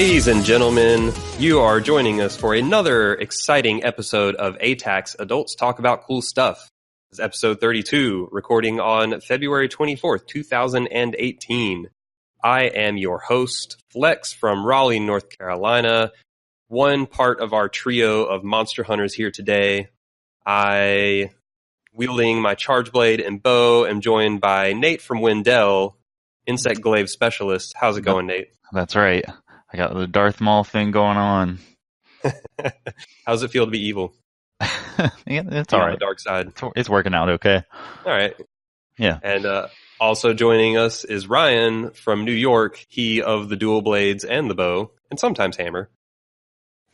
Ladies and gentlemen, you are joining us for another exciting episode of ATACS Adults Talk About Cool Stuff. This is episode 32, recording on February 24th, 2018. I am your host, Flex from Raleigh, North Carolina, one part of our trio of monster hunters here today. I, wielding my charge blade and bow, am joined by Nate from Wendell, insect glaive specialist. How's it going, Nate? That's right. I got the Darth Maul thing going on. How does it feel to be evil? Yeah, it's all right. On the dark side. It's working out okay. All right. Yeah. And also joining us is Ryan from New York, he of the dual blades and the bow, and sometimes hammer.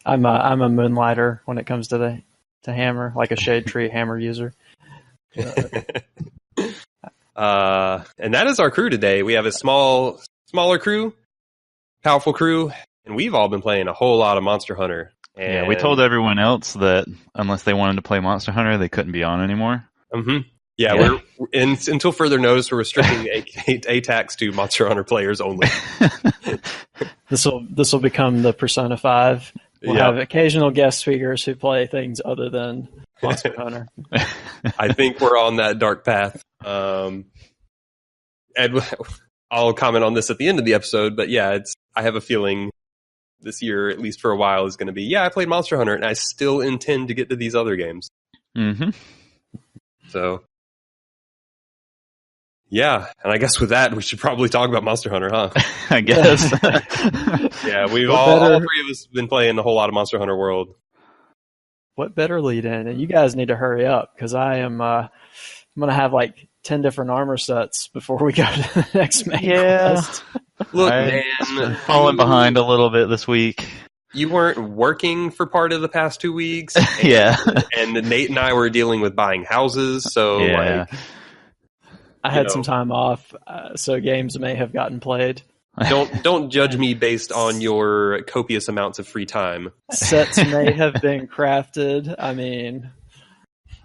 I'm a moonlighter when it comes to hammer, like a shade tree hammer user. And that is our crew today. We have a smaller crew, powerful crew, and we've all been playing a whole lot of Monster Hunter. And yeah, we told everyone else that unless they wanted to play Monster Hunter, they couldn't be on anymore. Mm-hmm. Yeah, we're until further notice, we're restricting ATACS to Monster Hunter players only. This will become the Persona 5. We'll have occasional guest speakers who play things other than Monster Hunter. I think we're on that dark path. And I'll comment on this at the end of the episode, but yeah, I have a feeling this year, at least for a while, is going to be, I played Monster Hunter, and I still intend to get to these other games. Mm-hmm. So, yeah, and I guess with that, we should probably talk about Monster Hunter, huh? I guess. Yeah, we've all three of us have been playing a whole lot of Monster Hunter World. What better lead in? And you guys need to hurry up, because I'm going to have like 10 different armor sets before we go to the next main quest. Look, man, falling behind a little bit this week. You weren't working for part of the past 2 weeks. Yeah. And Nate and I were dealing with buying houses, so I had some time off, so games may have gotten played. Don't judge me based on your copious amounts of free time. Sets may have been crafted. I mean,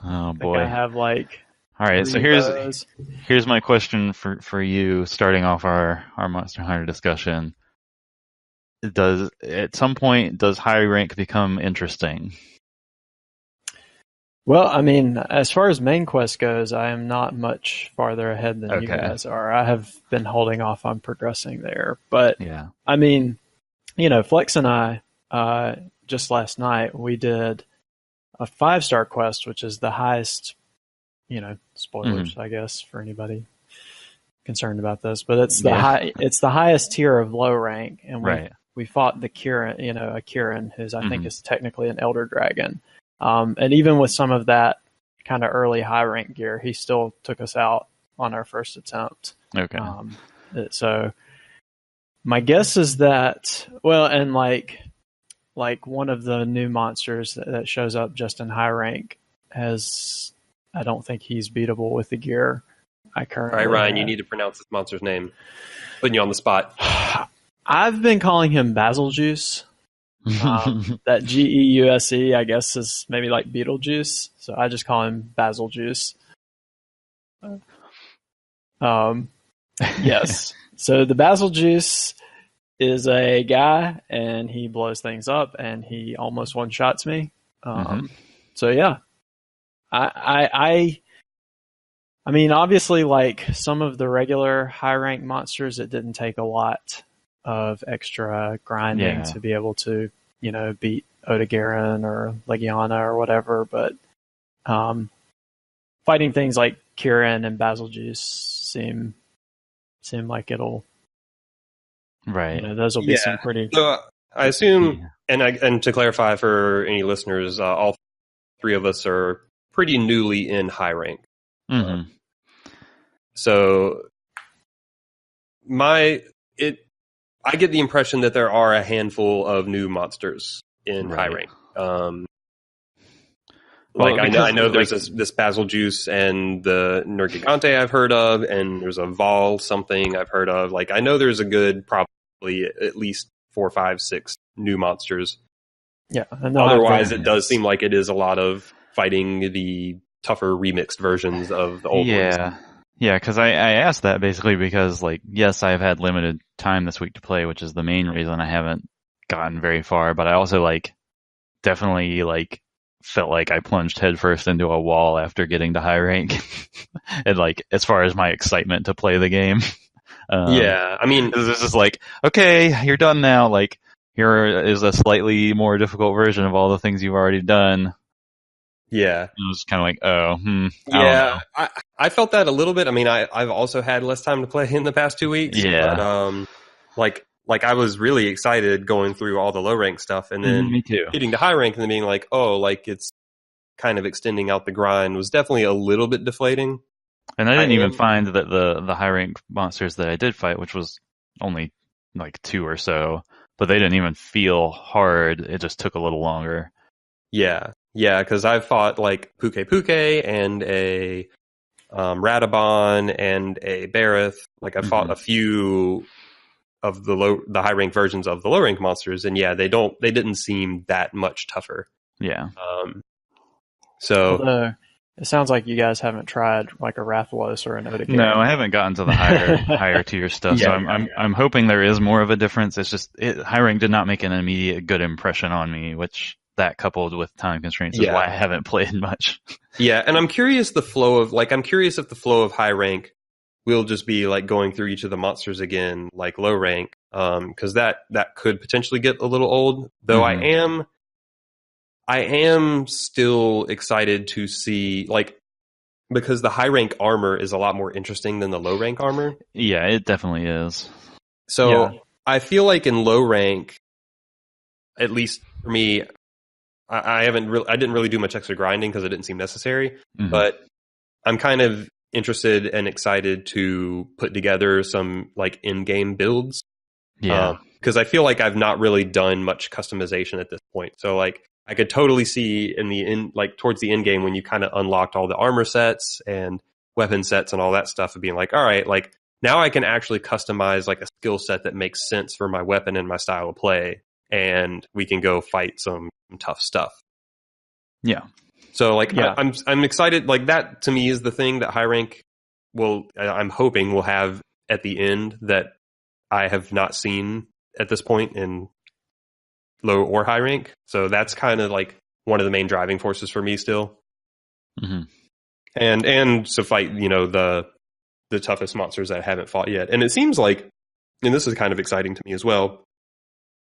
oh boy, I have like. All right, so here's my question for you, starting off our Monster Hunter discussion. At some point, does high rank become interesting? Well, I mean, as far as main quest goes, I am not much farther ahead than you guys are. I have been holding off on progressing there. But, I mean, Flex and I, just last night, we did a 5-star quest, which is the highest, spoilers, I guess, for anybody concerned about this. But it's the highest tier of low rank. And we fought the Kirin, a Kirin, who's I think is technically an Elder Dragon. And even with some of that kind of early high rank gear, he still took us out on our first attempt. Okay. So my guess is that, and like one of the new monsters that shows up just in high rank I don't think he's beatable with the gear I currently All right, Ryan, have. you need to pronounce this monster's name. Putting you on the spot. I've been calling him Basiljuice. That Geuse, I guess, is maybe like Beetlejuice, so I just call him Basiljuice. Yes. So the Basiljuice is a guy, and he blows things up, and he almost one-shots me. So yeah, I mean, obviously, like some of the regular high-rank monsters, it didn't take a lot of extra grinding to be able to, beat Odegarin or Legiana or whatever. But fighting things like Kirin and Basiljuice seem like it'll those will be some pretty. So I assume, and to clarify for any listeners, all three of us are pretty newly in high rank. So I get the impression that there are a handful of new monsters in high rank. I know there's this Basiljuice and the Nergigante I've heard of, and there's a Vol something I've heard of. Like, I know there's a good probably at least 4, 5, 6 new monsters. Yeah. Otherwise, it does seem like it is a lot of fighting the tougher remixed versions of the old ones. Yeah, because I asked that basically because, yes, I've had limited time this week to play, which is the main reason I haven't gotten very far, but I also like definitely like felt like I plunged headfirst into a wall after getting to high rank. And like as far as my excitement to play the game. Yeah, I mean, this is just like, okay, you're done now. Like, here is a slightly more difficult version of all the things you've already done. Yeah. It was kind of like, yeah, I felt that a little bit. I mean, I've also had less time to play in the past 2 weeks. Yeah. But, like I was really excited going through all the low rank stuff and then me too. getting to high rank and then being like, oh, like it's kind of extending out the grind was definitely a little bit deflating. And I didn't even find that the high rank monsters that I did fight, which was only like 2 or so, but they didn't even feel hard. It just took a little longer. Yeah, because I've fought like Puke and a Radabon and a Bareth. Like I fought a few of the high rank versions of the low rank monsters, and yeah, they didn't seem that much tougher. Yeah. Although it sounds like you guys haven't tried like a Rathalos or an Oticare. No, I haven't gotten to the higher tier stuff. So I'm hoping there is more of a difference. It's just high rank did not make an immediate good impression on me, which that coupled with time constraints is why I haven't played much. Yeah, and I'm curious if the flow of high rank will just be like going through each of the monsters again, like low rank, because that could potentially get a little old. Though I am still excited to see, like, because the high rank armor is a lot more interesting than the low rank armor. Yeah, it definitely is. So I feel like in low rank, at least for me, I didn't really do much extra grinding because it didn't seem necessary. But I'm kind of interested and excited to put together some like in-game builds. Yeah, because I feel like I've not really done much customization at this point. So like I could totally see towards the end game when you kind of unlocked all the armor sets and weapon sets and all that stuff of being like, all right, like now I can actually customize like a skill set that makes sense for my weapon and my style of play, and we can go fight some tough stuff. Yeah. So like I'm excited. Like that to me is the thing that high rank I'm hoping will have at the end that I have not seen at this point in low or high rank. So that's kind of like one of the main driving forces for me still. And to fight, the toughest monsters that I haven't fought yet. And it seems like, and this is kind of exciting to me as well,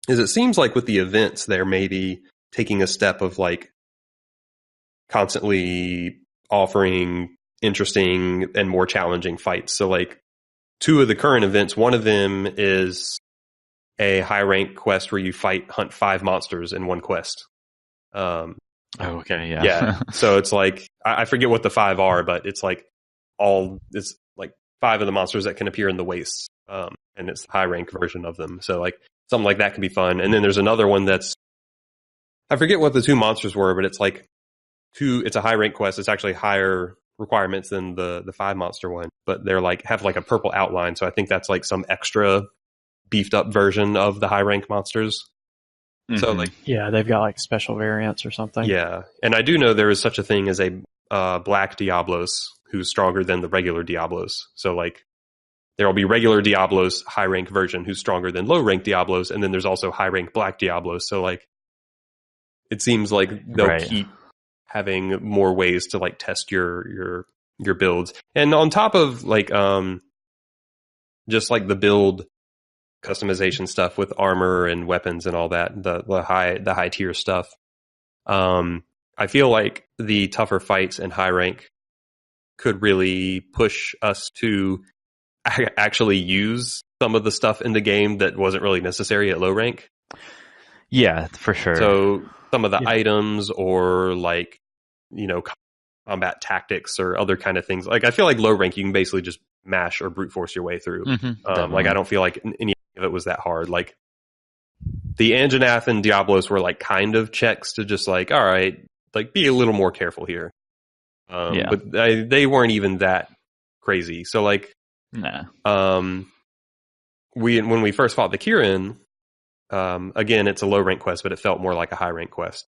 is it seems like with the events they're maybe taking a step of like constantly offering interesting and more challenging fights. So like 2 of the current events, one of them is a high rank quest where you hunt 5 monsters in one quest. Okay, yeah. Yeah. So it's like I forget what the 5 are, but it's like 5 of the monsters that can appear in the wastes. And it's the high rank version of them. So like something like that could be fun. And then there's another one I forget what the 2 monsters were, but it's like it's a high rank quest. It's actually higher requirements than the 5 monster one, but they're like have like a purple outline. So I think that's like some extra beefed up version of the high rank monsters. So like they've got like special variants or something. Yeah, and I do know there is such a thing as a black Diablos who's stronger than the regular Diablos. So like there will be regular Diablos high rank version who's stronger than low rank Diablos, and then there's also high rank black Diablos. So like it seems like they'll keep having more ways to like test your builds. And on top of like just like the build customization stuff with armor and weapons and all that, the high tier stuff, I feel like the tougher fights in high rank could really push us to actually use some of the stuff in the game that wasn't really necessary at low rank. Yeah, for sure. So some of the items or like, combat tactics or other kind of things. Like I feel like low rank, you can basically just mash or brute force your way through. Like I don't feel like any of it was that hard. Like the Anjanath and Diablos were like kind of checks to just like, all right, like be a little more careful here. But they weren't even that crazy. So like, when we first fought the Kirin, again, it's a low rank quest, but it felt more like a high rank quest.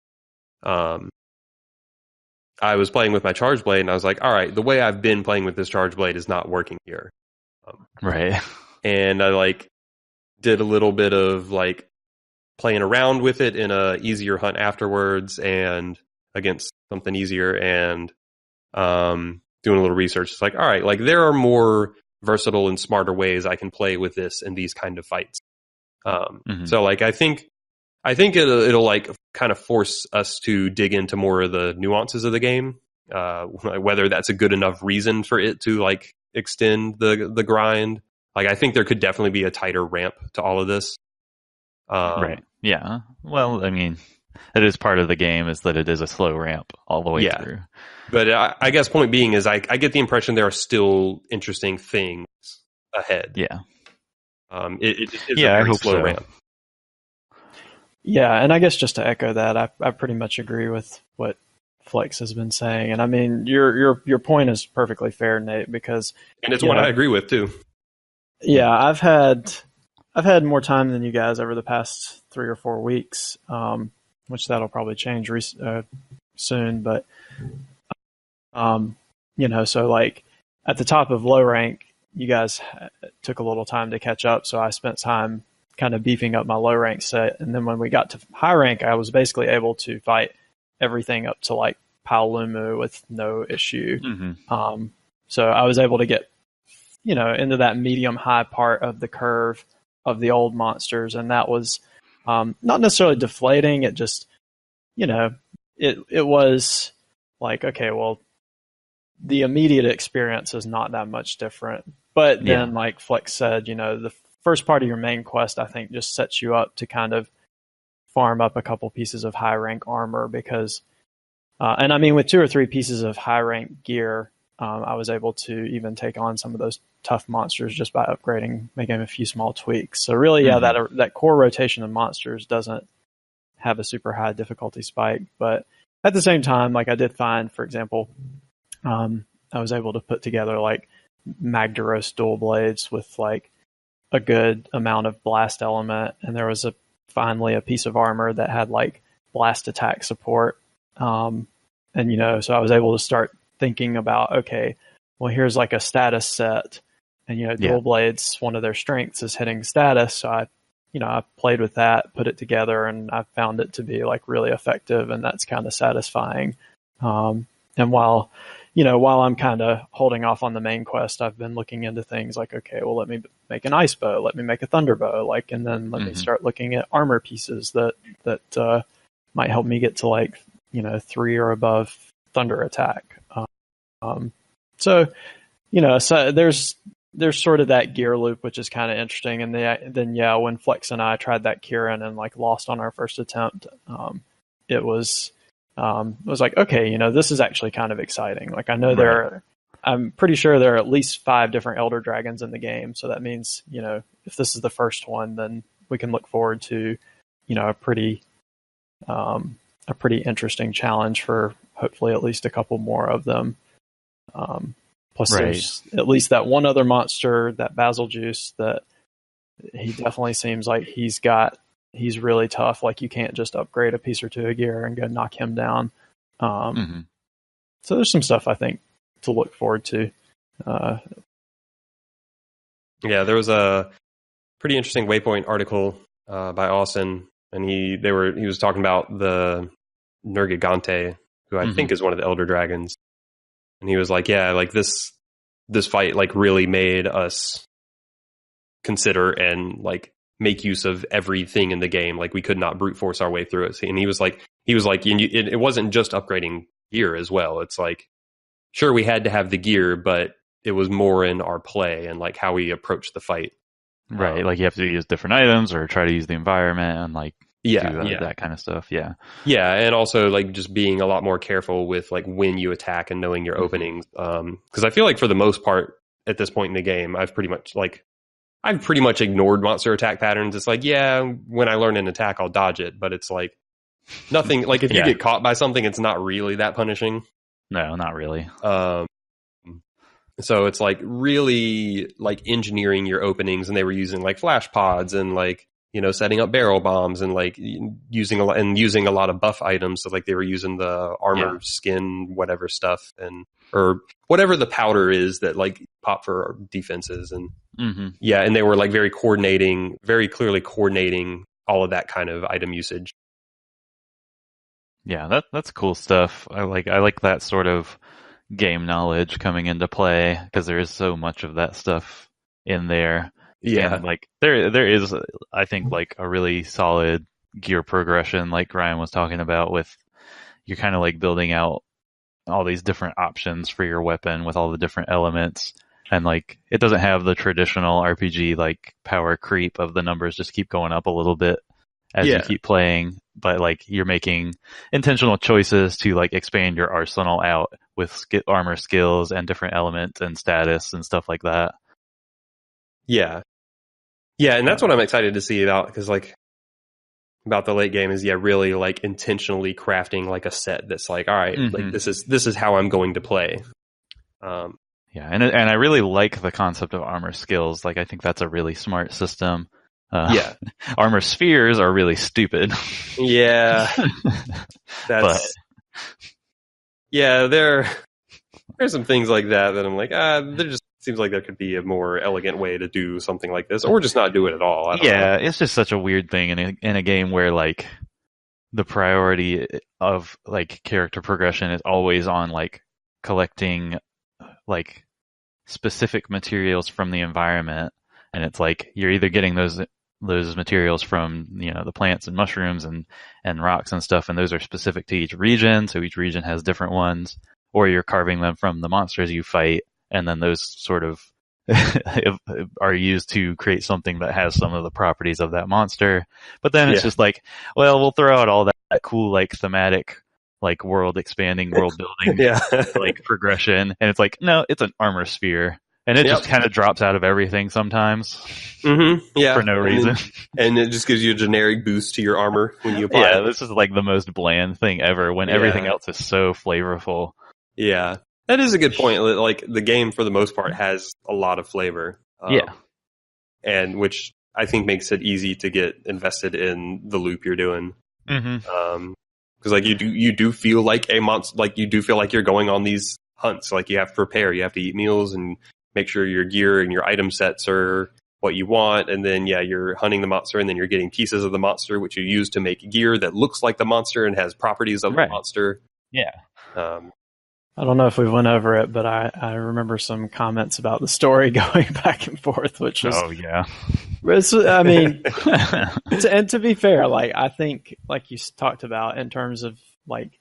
I was playing with my Charge Blade and I was like, all right, the way I've been playing with this Charge Blade is not working here. Right. And I like did a little bit of like playing around with it in a easier hunt afterwards and against something easier and doing a little research, it's like, all right, like there are more versatile and smarter ways I can play with this in these kind of fights. So like I think it'll like kind of force us to dig into more of the nuances of the game, whether that's a good enough reason for it to like extend the grind. Like I think there could definitely be a tighter ramp to all of this. Right. Yeah. Well, I mean, it is part of the game is that it is a slow ramp all the way through. But I guess point being is I get the impression there are still interesting things ahead. Yeah. It's a very slow ramp. Yeah, and I guess just to echo that, I pretty much agree with what Flex has been saying, and I mean your point is perfectly fair, Nate, because it's what I agree with too. Yeah, I've had more time than you guys over the past 3 or 4 weeks, which that'll probably change soon. But so like at the top of low rank, you guys took a little time to catch up, so I spent time kind of beefing up my low rank set, and then when we got to high rank, I was basically able to fight everything up to like Paolumu with no issue. So I was able to get into that medium high part of the curve of the old monsters, and that was not necessarily deflating. It just it was like, okay, well, the immediate experience is not that much different, but then like Flex said, the first part of your main quest, I think, just sets you up to kind of farm up a couple pieces of high rank armor because, and I mean, with 2 or 3 pieces of high rank gear, I was able to even take on some of those tough monsters just by upgrading, making a few small tweaks. So really, that core rotation of monsters doesn't have a super high difficulty spike, but at the same time, like I did find, for example, I was able to put together like Magdaros dual blades with like a good amount of blast element, and there was finally a piece of armor that had like blast attack support, and so I was able to start thinking about, okay, well, here's like a status set, and dual blades, one of their strengths is hitting status, so I played with that, put it together, and I found it to be like really effective, and that's kind of satisfying. And while I'm kind of holding off on the main quest, I've been looking into things like, okay, well, let me make an ice bow, let me make a thunder bow, and then let me start looking at armor pieces that might help me get to like 3 or above thunder attack. So there's sort of that gear loop, which is kind of interesting. And then when Flex and I tried that Kieran and like lost on our first attempt, it was like, okay, this is actually kind of exciting. Like I know I'm pretty sure there are at least 5 different Elder Dragons in the game. So that means, if this is the first one, then we can look forward to, a pretty interesting challenge for hopefully at least a couple more of them. Plus there's at least that one other monster, that Basil Juice, that he definitely seems like he's really tough. Like you can't just upgrade a piece or 2 of gear and go knock him down. So there's some stuff I think to look forward to. There was a pretty interesting Waypoint article by Austin, and he was talking about the Nergigante, who I think is one of the Elder Dragons. And he was like, yeah, like this fight like really made us consider and like make use of everything in the game. Like we could not brute force our way through it. And he was like, it wasn't just upgrading gear as well. It's like, sure, we had to have the gear, but it was more in our play and like how we approach the fight. Right. Like you have to use different items or try to use the environment and like, that kind of stuff. Yeah. And also like just being a lot more careful with like when you attack and knowing your openings. Because I feel like for the most part at this point in the game, I've pretty much ignored monster attack patterns. It's like, when I learn an attack, I'll dodge it, but it's like nothing. Like if you get caught by something, it's not really that punishing. No, not really. So it's like really like engineering your openings, and they were using like flash pods and like, setting up barrel bombs and like using a lot of buff items. So like they were using the armor skin, whatever stuff, or whatever the powder is that like pop for defenses. And and they were like very clearly coordinating all of that kind of item usage. Yeah, that's cool stuff. I like that sort of game knowledge coming into play because there is so much of that stuff in there. Yeah, and like there is, I think, like a really solid gear progression, like Ryan was talking about, with you're kind of like building out all these different options for your weapon with all the different elements. And like, it doesn't have the traditional RPG like power creep of the numbers just keep going up a little bit as you keep playing, but like you're making intentional choices to like expand your arsenal out with armor skills and different elements and status and stuff like that. Yeah, and that's what I'm excited to see about, because like about the late game is really like intentionally crafting like a set that's like, all right, like this is how I'm going to play. Yeah, and I really like the concept of armor skills. Like, I think that's a really smart system. Armor spheres are really stupid. Yeah, there's some things like that I'm like, there just seems like there could be a more elegant way to do something like this, or just not do it at all. I don't know. It's just such a weird thing in a game where like the priority of like character progression is always on like collecting like specific materials from the environment, and it's like you're either getting those materials from the plants and mushrooms and rocks and stuff, and those are specific to each region, so each region has different ones, or you're carving them from the monsters you fight, and then those sort of are used to create something that has some of the properties of that monster. But then it's just like, well, we'll throw out all that cool like thematic like world expanding, world building like progression, and it's like, no, it's an armor sphere. And it just kind of drops out of everything sometimes. For no reason. And it just gives you a generic boost to your armor when you apply it. Yeah, this is like the most bland thing ever when everything else is so flavorful. Yeah, that is a good point. Like, the game, for the most part, has a lot of flavor. And which I think makes it easy to get invested in the loop you're doing. Because like you do feel like a monster, like you do feel like you're going on these hunts. Like, you have to prepare, you have to eat meals and make sure your gear and your item sets are what you want, and then you're hunting the monster, and then you're getting pieces of the monster which you use to make gear that looks like the monster and has properties of the monster. I don't know if we went over it, but I remember some comments about the story going back and forth, which was I mean, and to be fair, like, I think, like you talked about, in terms of like,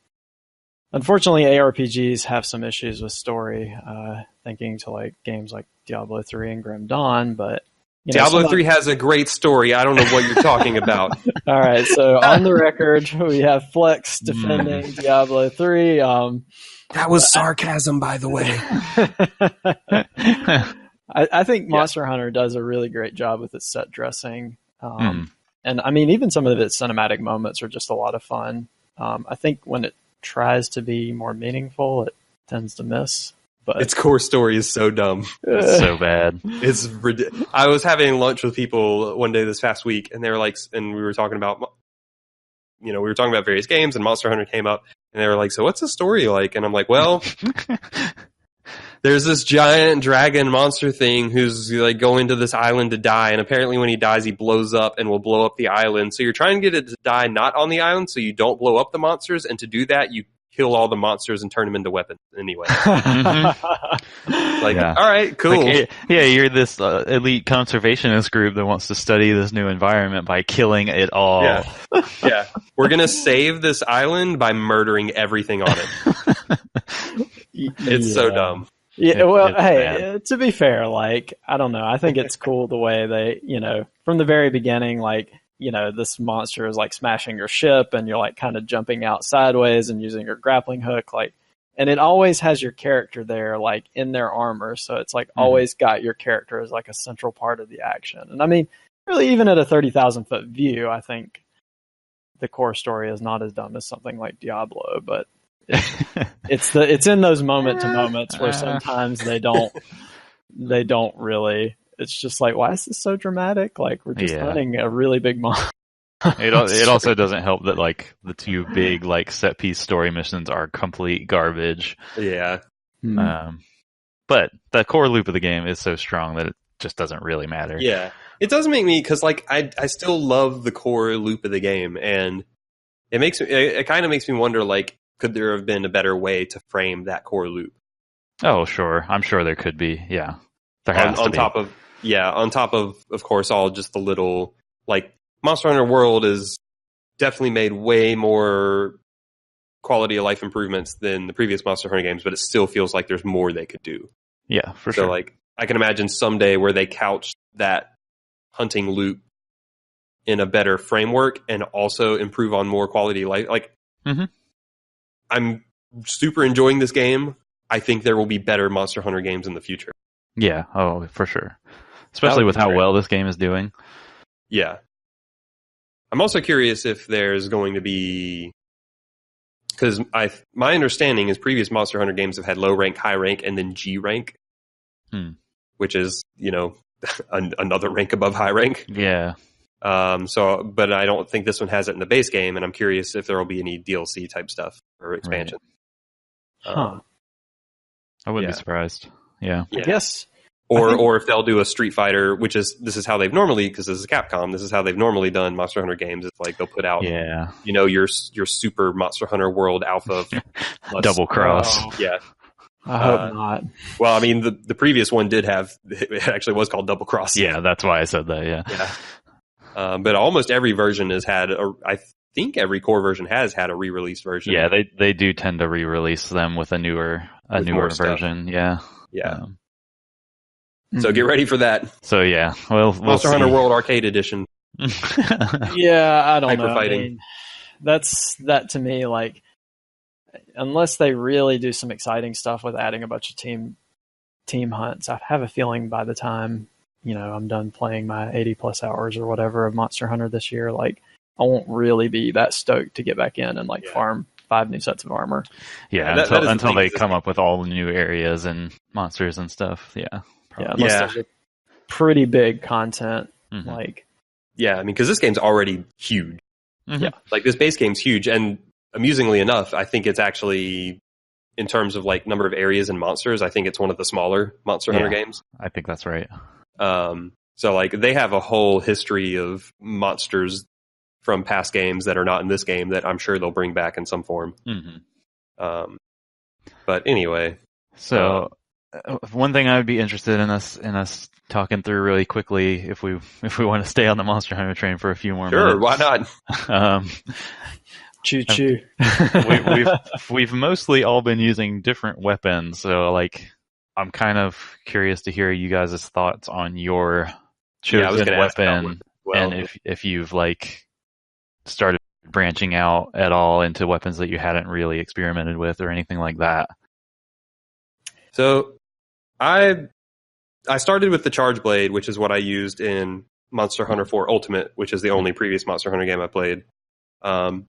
unfortunately, ARPGs have some issues with story, thinking to like games like Diablo 3 and Grim Dawn, but Diablo 3 has a great story. I don't know what you're talking about. All right, so on the record, we have Flex defending Diablo 3. That was sarcasm, by the way. I think Monster Hunter does a really great job with its set dressing. And I mean, even some of its cinematic moments are just a lot of fun. I think when it tries to be more meaningful, it tends to miss. But its core story is so dumb. It's so bad. It's ridiculous. I was having lunch with people one day this past week, and they were like, and we were talking about, various games, and Monster Hunter came up, and they were like, so what's the story like? And I'm like, well, there's this giant dragon monster thing who's like going to this island to die, and apparently when he dies, he blows up and will blow up the island. So you're trying to get it to die not on the island, so you don't blow up the monsters, and to do that, you kill all the monsters and turn them into weapons anyway. Mm-hmm. All right, cool. Like, you're this elite conservationist group that wants to study this new environment by killing it all. Yeah. We're going to save this island by murdering everything on it. It's so dumb. Yeah, well, hey, to be fair, like, I don't know. I think it's cool the way they, from the very beginning, like, this monster is like smashing your ship and you're like kind of jumping out sideways and using your grappling hook, like, and it always has your character there, like in their armor. So it's like always got your character as like a central part of the action. And I mean, really, even at a 30,000 foot view, I think the core story is not as dumb as something like Diablo, but it's in those moment to moments where sometimes they don't really. It's just like, why is this so dramatic? Like, we're just hunting a really big monster. It also doesn't help that like the two big like set piece story missions are complete garbage. Yeah. But the core loop of the game is so strong that it just doesn't really matter. Yeah, it does make me, because like I still love the core loop of the game, and it kind of makes me wonder, like, could there have been a better way to frame that core loop? Oh, sure. I'm sure there could be. Yeah, there has to be. On top of course, all just the little, like, Monster Hunter World is definitely made way more quality of life improvements than the previous Monster Hunter games, but it still feels like there's more they could do. Yeah, for sure. So, like, I can imagine someday where they couch that hunting loop in a better framework and also improve on more quality of life. Like, I'm super enjoying this game. I think there will be better Monster Hunter games in the future. Yeah, oh, for sure. Especially with how well this game is doing. Yeah. I'm also curious if there's going to be, because my understanding is previous Monster Hunter games have had low rank, high rank, and then G rank, which is, another rank above high rank. Yeah. But I don't think this one has it in the base game, and I'm curious if there will be any DLC type stuff or expansion. Right. I wouldn't be surprised. Yeah. I guess. Or if they'll do a Street Fighter, this is how they've normally, because this is Capcom, this is how they've normally done Monster Hunter games. It's like they'll put out, your super Monster Hunter World Alpha Double Cross. Yeah. I hope not. Well, I mean, the previous one did have, it actually was called Double Cross. Yeah, that's why I said that, yeah. But almost every version has had, I think every core version has had a re-released version. Yeah, they do tend to re-release them with a newer version. Yeah. Yeah. So get ready for that. So yeah, we'll Monster Hunter World Arcade Edition. Yeah, I don't know. Fighting. I mean, that to me, like, unless they really do some exciting stuff with adding a bunch of team hunts, I have a feeling by the time I'm done playing my 80 plus hours or whatever of Monster Hunter this year, like, I won't really be that stoked to get back in and farm 5 new sets of armor. Yeah, until they come up with all the new areas and monsters and stuff. Yeah. Probably. Yeah, unless there's a pretty big content. Yeah, I mean, because this game's already huge. Yeah, like, this base game's huge, and amusingly enough, I think it's actually, in terms of like number of areas and monsters, I think it's one of the smaller Monster Hunter games. I think that's right. So like, they have a whole history of monsters from past games that are not in this game that I'm sure they'll bring back in some form. But anyway, so. One thing I would be interested in us talking through really quickly, if we want to stay on the Monster Hunter train for a few more minutes. Sure, why not? Choo choo. We've mostly all been using different weapons, so like, I'm kind of curious to hear you guys' thoughts on your chosen weapon, and if you've like started branching out at all into weapons that you hadn't really experimented with or anything like that. So I started with the Charge Blade, which is what I used in Monster Hunter 4 Ultimate, which is the only previous Monster Hunter game I played. And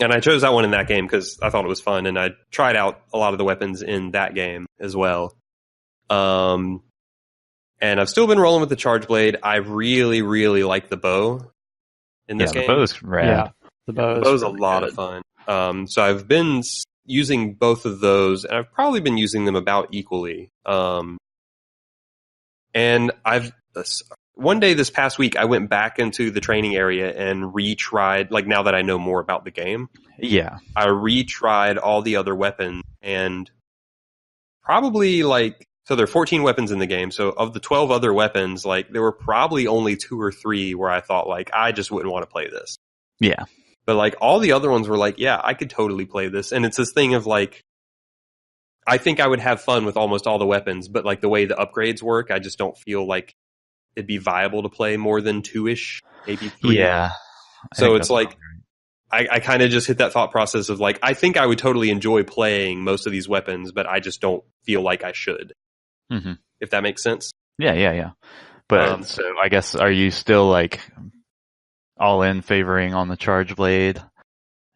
I chose that one in that game because I thought it was fun, and I tried out a lot of the weapons in that game as well. And I've still been rolling with the Charge Blade. I really, really like the bow in this game. The bow's rad. Yeah, the bow's a lot of fun. So I've been using both of those, and I've probably been using them about equally. And one day this past week, I went back into the training area and retried, like, now that I know more about the game. Yeah. I retried all the other weapons, and probably, like, so there are 14 weapons in the game. So of the 12 other weapons, like, there were probably only 2 or 3 where I thought, like, I just wouldn't want to play this. Yeah. But, like, all the other ones were like, yeah, I could totally play this. And it's this thing of, like, I think I would have fun with almost all the weapons, but, like, the way the upgrades work, I just don't feel like it'd be viable to play more than 2-ish, maybe 3. Yeah. So it's like, I kind of just hit that thought process of, like, I think I would totally enjoy playing most of these weapons, but I just don't feel like I should. If that makes sense. Yeah. But, so I guess, are you still, like, all in favoring on the Charge Blade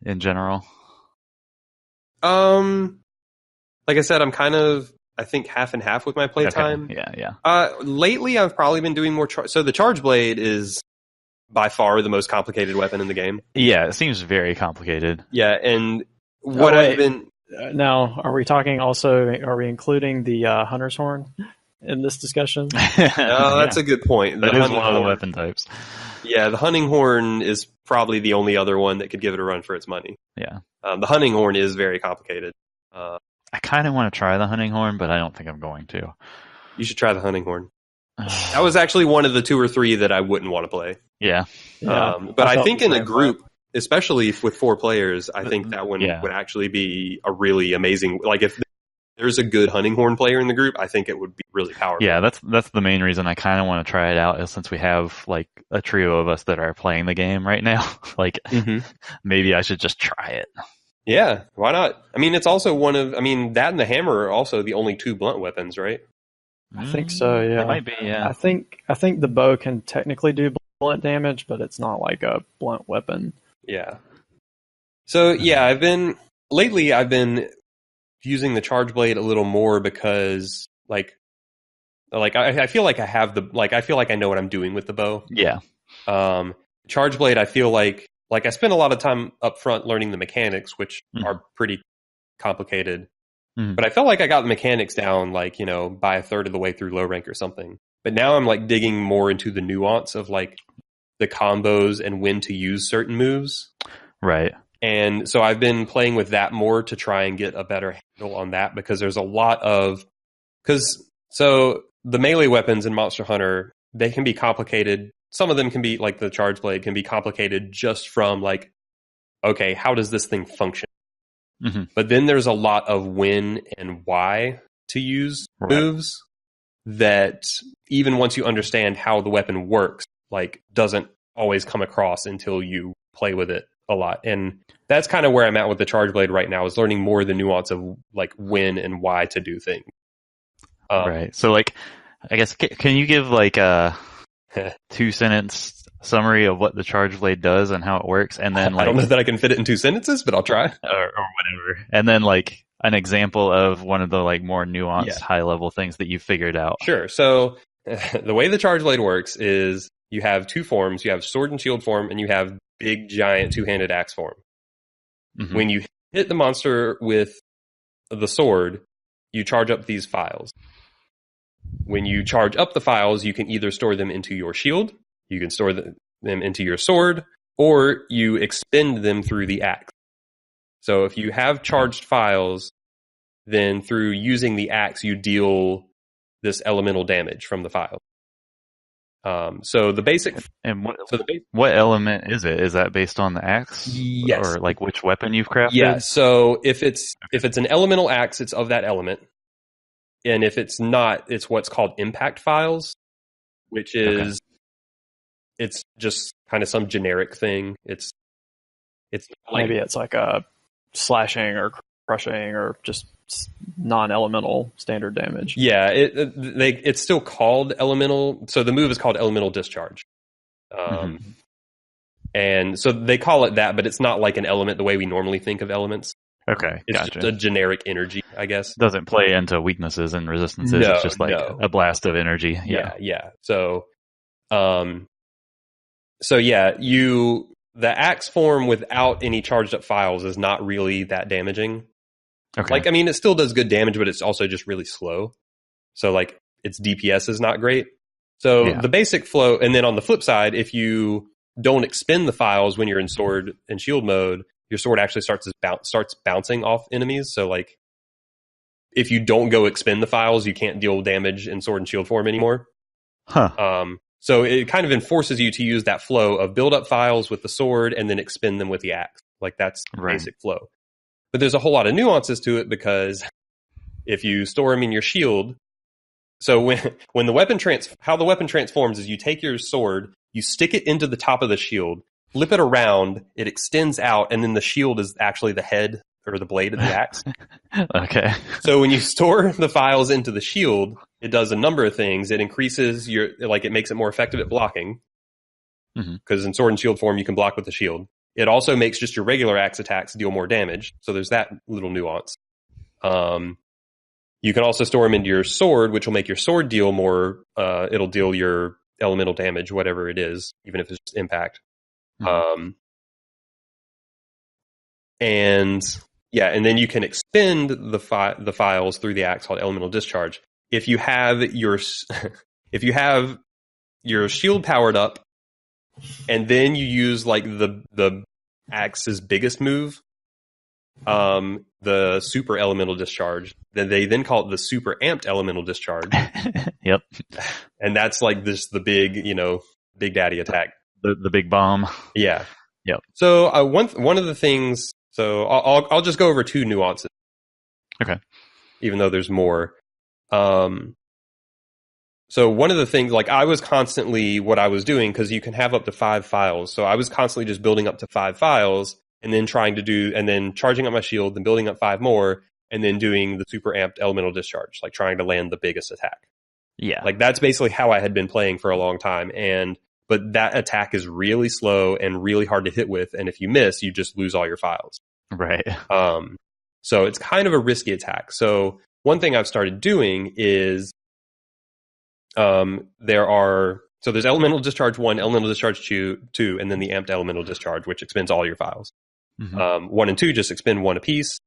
in general? Like I said, I'm kind of, I think, half and half with my playtime. Okay. Yeah. Lately, I've probably been doing more. So the Charge Blade is by far the most complicated weapon in the game. Yeah, it seems very complicated. Yeah, and what I've been. Now, are we talking also? Are we including the Hunter's Horn? in this discussion. No, that's a good point. That is one of the weapon types. Yeah, the hunting horn is probably the only other one that could give it a run for its money. Yeah. The hunting horn is very complicated. I kind of want to try the hunting horn, but I don't think I'm going to. You should try the hunting horn. That was actually one of the 2 or 3 that I wouldn't want to play. Yeah. But I think in a group, especially with 4 players, I think that one would actually be a really amazing. Like if there's a good hunting horn player in the group, I think it would be really powerful. Yeah, that's the main reason I kind of want to try it out, is since we have like a trio of us that are playing the game right now. Like maybe I should just try it. Yeah, why not? I mean, it's also that and the hammer are also the only 2 blunt weapons, right? I think so, yeah. It might be, yeah. I think the bow can technically do blunt damage, but it's not like a blunt weapon. Yeah. So, yeah, I've been using the charge blade a little more because I feel like I feel like I know what I'm doing with the bow. Yeah. Charge blade, I feel like I spent a lot of time up front learning the mechanics, which are pretty complicated. But I felt like I got the mechanics down, by a third of the way through low rank or something. But now I'm digging more into the nuance of the combos and when to use certain moves. Right. And so I've been playing with that more to try and get a better handle on that, because there's a lot of so the melee weapons in Monster Hunter, they can be complicated. Some of them can be the charge blade can be complicated just from okay, how does this thing function? But then there's a lot of when and why to use moves that even once you understand how the weapon works, doesn't always come across until you play with it a lot. And that's kind of where I'm at with the charge blade right now, is learning more of the nuance of when and why to do things. Right. So I guess, can you give a 2-sentence summary of what the charge blade does and how it works, and then I don't know that I can fit it in 2 sentences, but I'll try. Or whatever. And then an example of one of the more nuanced high level things that you figured out. Sure. So the way the charge blade works is you have 2 forms. You have sword and shield form, and you have big giant 2-handed axe form. When you hit the monster with the sword, you charge up these files. When you charge up the files, you can either store them into your shield, you can store them into your sword, or you expend them through the axe. So if you have charged files, then through using the axe, you deal this elemental damage from the file. So the basic... And what element is it? Is that based on the axe? Yes. Or which weapon you've crafted? Yeah, so if it's an elemental axe, it's of that element. And if it's not, it's what's called impact files, which is... It's just kind of some generic thing. It's maybe it's a slashing or crushing or just non-elemental standard damage. Yeah, it's still called elemental. So the move is called elemental discharge. And so they call it that, but it's not like an element the way we normally think of elements. Okay, it's just a generic energy, I guess. Doesn't play into weaknesses and resistances. No, it's just a blast of energy. Yeah. So, the axe form without any charged up files is not really that damaging. Okay. It still does good damage, but it's also just really slow. So its DPS is not great. So the basic flow, and then on the flip side, if you don't expend the files when you're in sword and shield mode, your sword actually starts bouncing off enemies. So if you don't go expend the files, you can't deal damage in sword and shield form anymore. So it kind of enforces you to use that flow of build up files with the sword and then expend them with the axe. That's the basic flow. But there's a whole lot of nuances to it, because if you store them in your shield, so when the weapon how the weapon transforms is you take your sword, you stick it into the top of the shield, flip it around, it extends out, and then the shield is actually the head or the blade of the axe. Okay. So when you store the files into the shield, it does a number of things. It increases it makes it more effective at blocking, because in sword and shield form, you can block with the shield. It also makes just your regular axe attacks deal more damage. So there's that little nuance. You can also store them into your sword, which will make your sword deal more. It'll deal your elemental damage, whatever it is, even if it's just impact. And then you can expend the files through the axe called elemental discharge. if you have your if you have your shield powered up, and then you use like the axe's biggest move, the super elemental discharge, then they then call it the super amped elemental discharge. Yep. And that's like the big, big daddy attack. The big bomb. Yeah. Yep. So one of the things, so I'll just go over two nuances. Okay. Even though there's more. So one of the things, like I was constantly, what I was doing, because you can have up to 5 files. So I was constantly just building up to 5 files and then and then charging up my shield, then building up 5 more, and then doing the super amped elemental discharge, like trying to land the biggest attack. Yeah. Like that's basically how I had been playing for a long time. But that attack is really slow and really hard to hit with. And if you miss, you just lose all your files. Right. So it's kind of a risky attack. So one thing I've started doing is, there's elemental discharge 1, elemental discharge 2, and then the amped elemental discharge, which expends all your files. Mm-hmm. 1 and 2 just expend 1 apiece.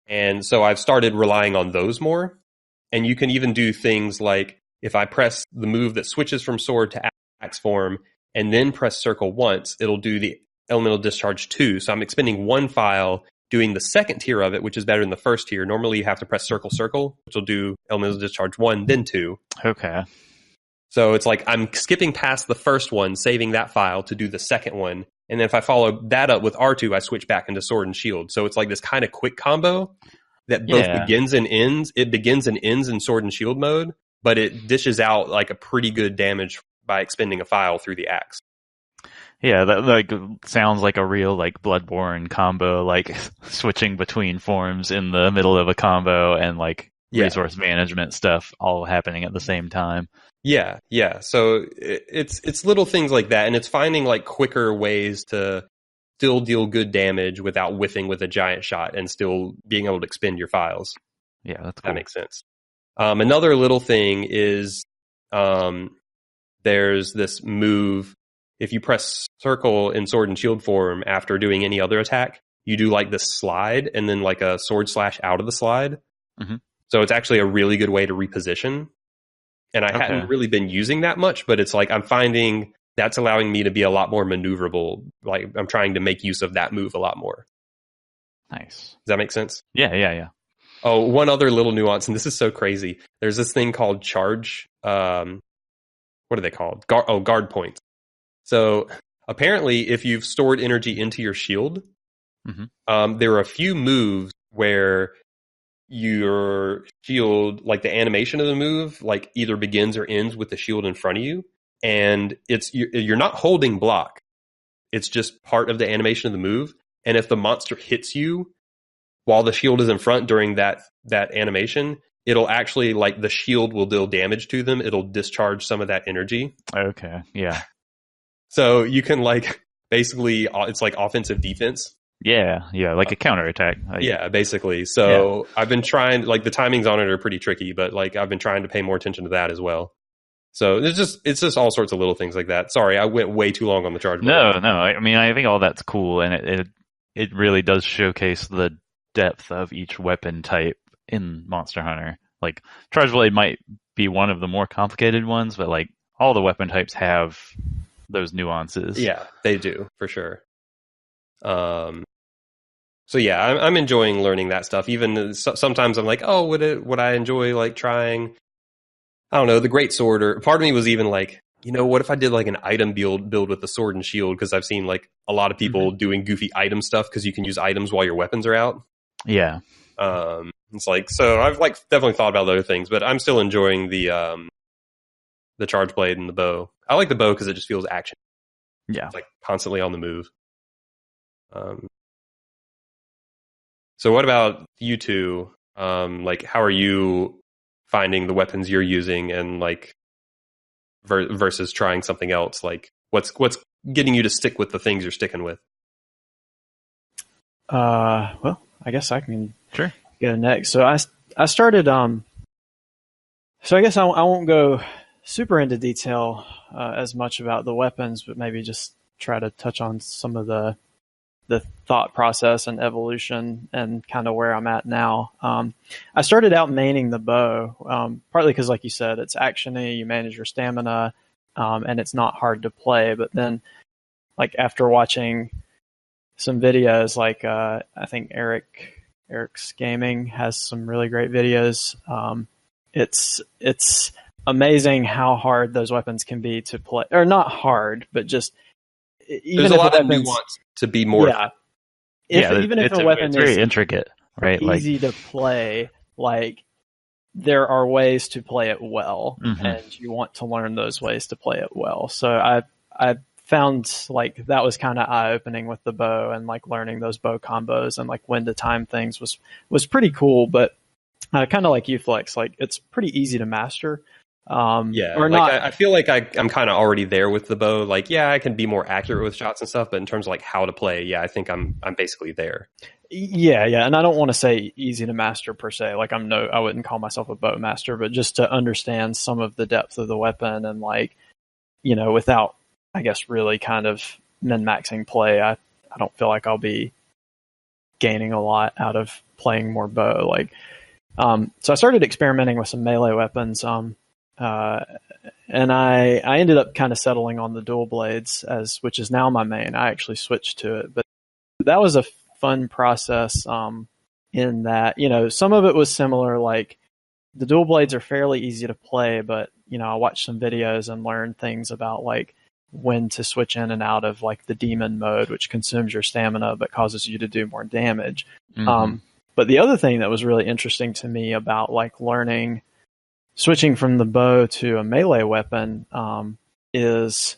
And so I've started relying on those more. And you can even do things like if I press the move that switches from sword to axe form and then press circle once, it'll do the elemental discharge 2. So I'm expending 1 file doing the second tier of it, which is better than the first tier. Normally you have to press circle, which will do elemental discharge 1, then 2. Okay. So it's like I'm skipping past the first one, saving that file to do the second one. And then if I follow that up with R2, I switch back into sword and shield. So it's like this kind of quick combo that both begins and ends. It begins and ends in sword and shield mode, but it dishes out like a pretty good damage by expending a file through the axe. Yeah, that like sounds like a real like Bloodborne combo, like switching between forms in the middle of a combo and like resource management stuff all happening at the same time. Yeah. So it's little things like that, and it's finding like quicker ways to still deal good damage without whiffing with a giant shot and still being able to expend your files. Yeah, that's cool. That makes sense. Another little thing is there's this move. If you press circle in sword and shield form after doing any other attack, you do like this slide and then like a sword slash out of the slide. Mm-hmm. So it's actually a really good way to reposition. And I hadn't really been using that much, but it's like I'm finding that's allowing me to be a lot more maneuverable. Like I'm trying to make use of that move a lot more. Nice. Does that make sense? Yeah. Oh, one other little nuance, and this is so crazy. There's this thing called charge. What are they called? Guard points. So apparently, if you've stored energy into your shield, there are a few moves where your shield, like the animation of the move, like either begins or ends with the shield in front of you, and you're not holding block. It's just part of the animation of the move. And if the monster hits you while the shield is in front during that animation, it'll actually like the shield will deal damage to them. It'll discharge some of that energy. Okay, yeah. So you can like basically it's like offensive defense. Yeah, like a counterattack. Yeah, basically. So I've been trying, like the timings on it are pretty tricky, but like I've been trying to pay more attention to that as well. So it's just all sorts of little things like that. Sorry, I went way too long on the charge. No. I mean, I think all that's cool, and it really does showcase the depth of each weapon type in Monster Hunter. Like Charge Blade might be one of the more complicated ones, but like all the weapon types have those nuances. Yeah, they do for sure. So yeah, I'm enjoying learning that stuff. Even sometimes I'm like, oh, would I enjoy like trying, I don't know, the great sword? Or part of me was even like, what if I did like an item build with the sword and shield? Because I've seen like a lot of people doing goofy item stuff because you can use items while your weapons are out. Yeah. It's like, so I've like definitely thought about other things, but I'm still enjoying the charge blade and the bow. I like the bow because it just feels action. Yeah. It's like constantly on the move. So what about you two? Like, how are you finding the weapons you're using, and like versus trying something else? Like, what's getting you to stick with the things you're sticking with? Well, I guess I can go next. So I started. So I guess I won't go super into detail as much about the weapons, but maybe just try to touch on some of the the thought process and evolution and kind of where I'm at now. I started out maining the bow, partly because, like you said, it's actiony, you manage your stamina, and it's not hard to play. But then, like, after watching some videos, like I think Eric's Gaming has some really great videos. It's amazing how hard those weapons can be to play, or not hard, but just even there's a lot of nuance to be more. Even if a weapon is very intricate, right? Easy to play, like, there are ways to play it well, and you want to learn those ways to play it well. So I found like that was kind of eye opening with the bow, and like learning those bow combos and like when to time things was pretty cool. But kind of like you, Flex, like it's pretty easy to master. Or like not. I feel like I'm kind of already there with the bow. Like, yeah, I can be more accurate with shots and stuff, but in terms of like how to play, I think I'm basically there. Yeah, and I don't want to say easy to master per se. Like I wouldn't call myself a bow master, but just to understand some of the depth of the weapon and like, without, I guess, really kind of min-maxing play, I don't feel like I'll be gaining a lot out of playing more bow. Like, so I started experimenting with some melee weapons. And I ended up kind of settling on the dual blades, which is now my main. I actually switched to it, but that was a fun process, in that, some of it was similar. Like, the dual blades are fairly easy to play, but, I watched some videos and learned things about like when to switch in and out of like the demon mode, which consumes your stamina, but causes you to do more damage. But the other thing that was really interesting to me about like switching from the bow to a melee weapon, is,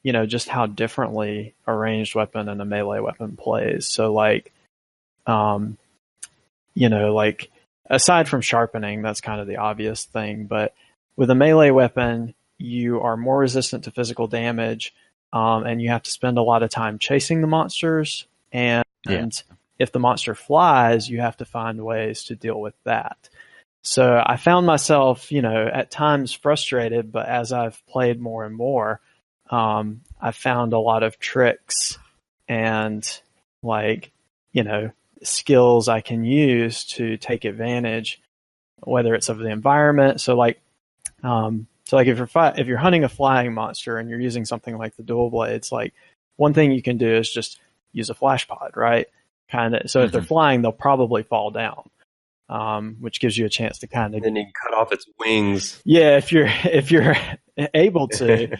just how differently a ranged weapon and a melee weapon plays. So like, like aside from sharpening, that's kind of the obvious thing, but with a melee weapon, you are more resistant to physical damage, and you have to spend a lot of time chasing the monsters. And if the monster flies, you have to find ways to deal with that. So I found myself, at times frustrated, but as I've played more and more, I found a lot of tricks and like, skills I can use to take advantage, whether it's of the environment. So like if you're hunting a flying monster and you're using something like the dual blades, like one thing you can do is just use a flash pod, right? So if they're flying, they'll probably fall down. Which gives you a chance to kind of, and then you cut off its wings. Yeah, if you're able to,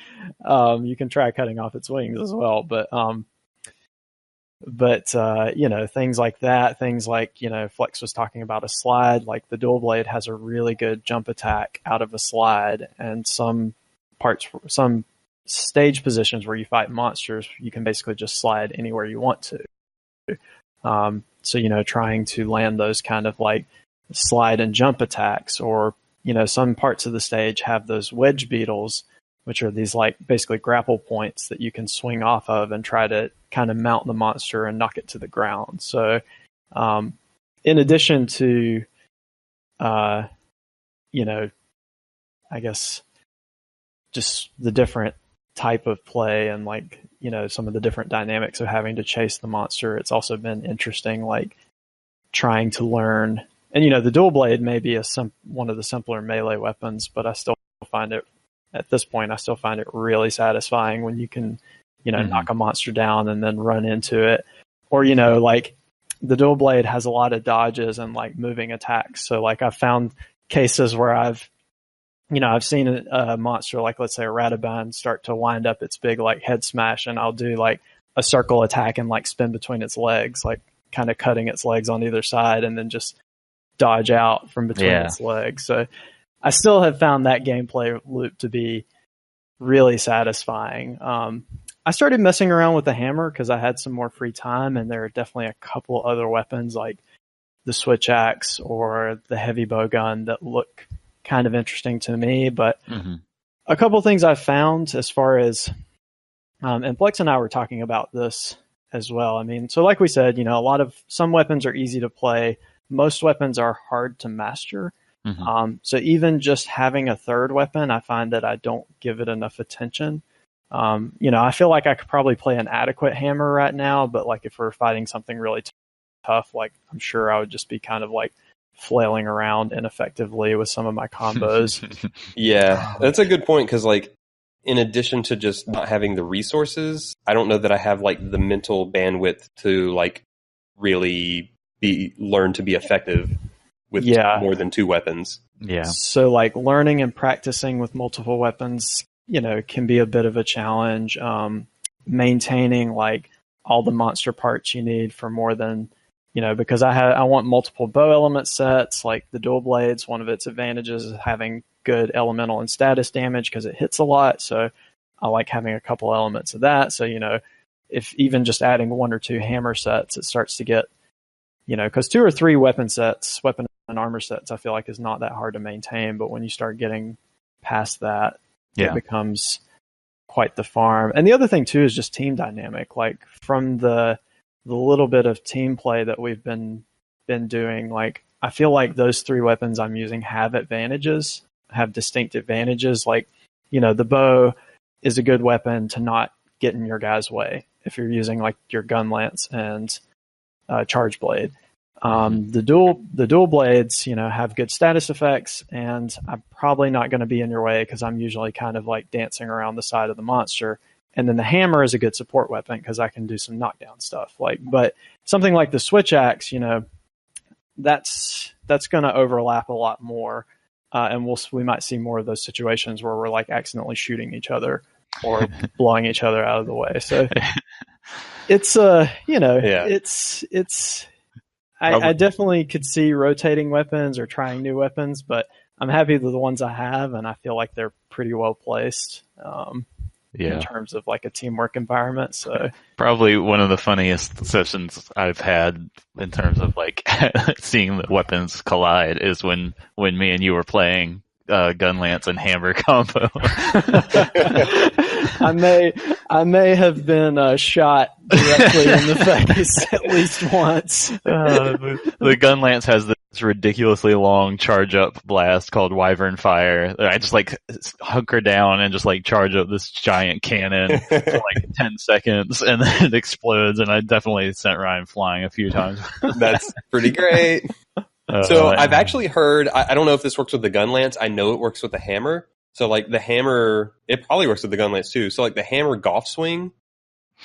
you can try cutting off its wings as well. But things like that, things like, Flex was talking about a slide, like the dual blade has a really good jump attack out of a slide, and some stage positions where you fight monsters, you can basically just slide anywhere you want to. So, trying to land those kind of like slide and jump attacks, or, some parts of the stage have those wedge beetles, which are these like basically grapple points that you can swing off of and try to kind of mount the monster and knock it to the ground. So, in addition to, I guess just the different type of play and like, some of the different dynamics of having to chase the monster, it's also been interesting, like trying to learn. And, the dual blade may be one of the simpler melee weapons, but I still find it, at this point, I still find it really satisfying when you can, knock a monster down and then run into it. Or, like the dual blade has a lot of dodges and like moving attacks. So like I've found cases where I've seen a monster, like let's say a Radabun, start to wind up its big like head smash, and I'll do like a circle attack and like spin between its legs, like kind of cutting its legs on either side, and then just dodge out from between its legs. So I still have found that gameplay loop to be really satisfying. I started messing around with the hammer because I had some more free time, and there are definitely a couple other weapons like the switch axe or the heavy bow gun that look kind of interesting to me. But a couple things I've found as far as, and Flex and I were talking about this as well. I mean, so like we said, some weapons are easy to play. Most weapons are hard to master. So even just having a third weapon, I find that I don't give it enough attention. I feel like I could probably play an adequate hammer right now, but like if we're fighting something really tough, like I'm sure I would just be kind of like flailing around ineffectively with some of my combos. Yeah, that's a good point, because like in addition to just not having the resources, I don't know that I have like the mental bandwidth to like really learn to be effective with more than 2 weapons. Yeah. So like learning and practicing with multiple weapons, can be a bit of a challenge. Maintaining like all the monster parts you need for more than, because I want multiple bow element sets, like the dual blades. One of its advantages is having good elemental and status damage because it hits a lot. So I like having a couple elements of that. So, if even just adding 1 or 2 hammer sets, it starts to get, because 2 or 3 weapon and armor sets, I feel like is not that hard to maintain. But when you start getting past that, it becomes quite the farm. And the other thing too is just team dynamic. Like from the little bit of team play that we've been doing, like I feel like those 3 weapons I'm using have distinct advantages. Like, the bow is a good weapon to not get in your guy's way if you're using like your gun lance and charge blade. The dual blades, have good status effects, and I'm probably not going to be in your way because I'm usually kind of like dancing around the side of the monster. And then the hammer is a good support weapon because I can do some knockdown stuff. But something like the switch axe, that's going to overlap a lot more, and we might see more of those situations where we're like accidentally shooting each other or blowing each other out of the way. So it's I definitely could see rotating weapons or trying new weapons, but I'm happy with the ones I have, and I feel like they're pretty well placed in terms of like a teamwork environment. So probably one of the funniest sessions I've had in terms of like seeing the weapons collide is when me and you were playing gun lance and hammer combo. I may have been shot directly in the face at least once. The gun lance has this ridiculously long charge up blast called Wyvern Fire. I just like hunker down and just like charge up this giant cannon for like 10 seconds, and then it explodes. And I definitely sent Ryan flying a few times. That's pretty great. So I've actually heard, I don't know if this works with the gun lance. I know it works with the hammer. So like the hammer, it probably works with the gun lance too. So like the hammer golf swing,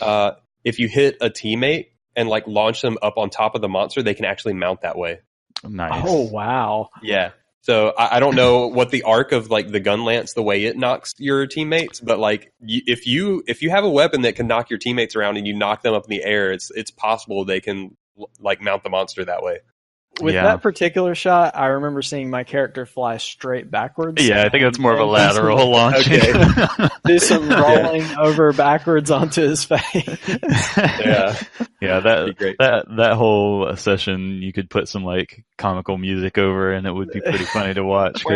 if you hit a teammate and like launch them up on top of the monster, they can actually mount that way. Nice. Oh, wow. Yeah. So I don't know what the arc of like the gun lance, the way it knocks your teammates, but like if you have a weapon that can knock your teammates around and you knock them up in the air, it's possible they can like mount the monster that way. With that particular shot, I remember seeing my character fly straight backwards. Yeah, I think that's more of a lateral launch. Okay. Do some rolling over backwards onto his face. Yeah, that whole session, you could put some like comical music over, and it would be pretty funny to watch. There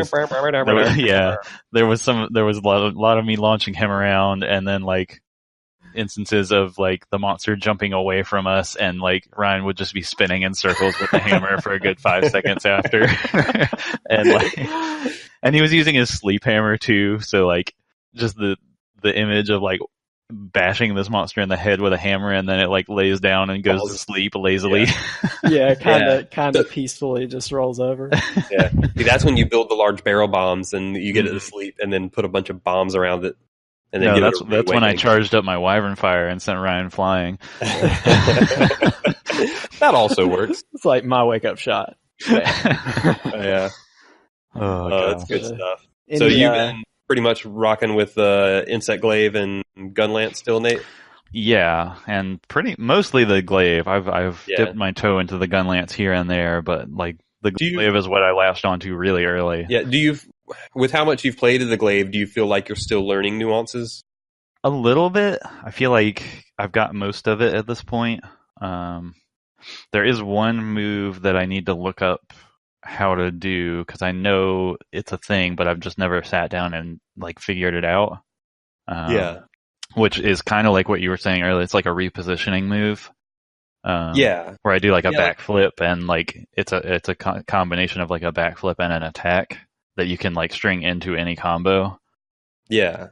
was a lot of me launching him around, and then like instances of like the monster jumping away from us, and like Ryan would just be spinning in circles with the hammer for a good 5 seconds after. and he was using his sleep hammer too, so like just the image of like bashing this monster in the head with a hammer, and then it like lays down and goes to sleep lazily. Kind of peacefully just rolls over. Yeah. See, that's when you build the large barrel bombs and you get it to sleep and then put a bunch of bombs around it. And then that's when I charged up my Wyvern Fire and sent Ryan flying. That also works. It's like my wake up shot. Yeah. Oh, that's good stuff. So you've been pretty much rocking with Insect Glaive and Gun Lance still, Nate? Yeah, and mostly the Glaive. I've dipped my toe into the Gun Lance here and there, but like the Glaive is what I latched onto really early. Yeah. With how much you've played of the Glaive, do you feel like you're still learning nuances? A little bit. I feel like I've got most of it at this point. There is one move that I need to look up how to do, because I know it's a thing, but I've just never sat down and like figured it out. Which is kind of like what you were saying earlier. It's like a repositioning move. Where I do like a backflip, and like it's a combination of like a backflip and an attack that you can like string into any combo. Yeah.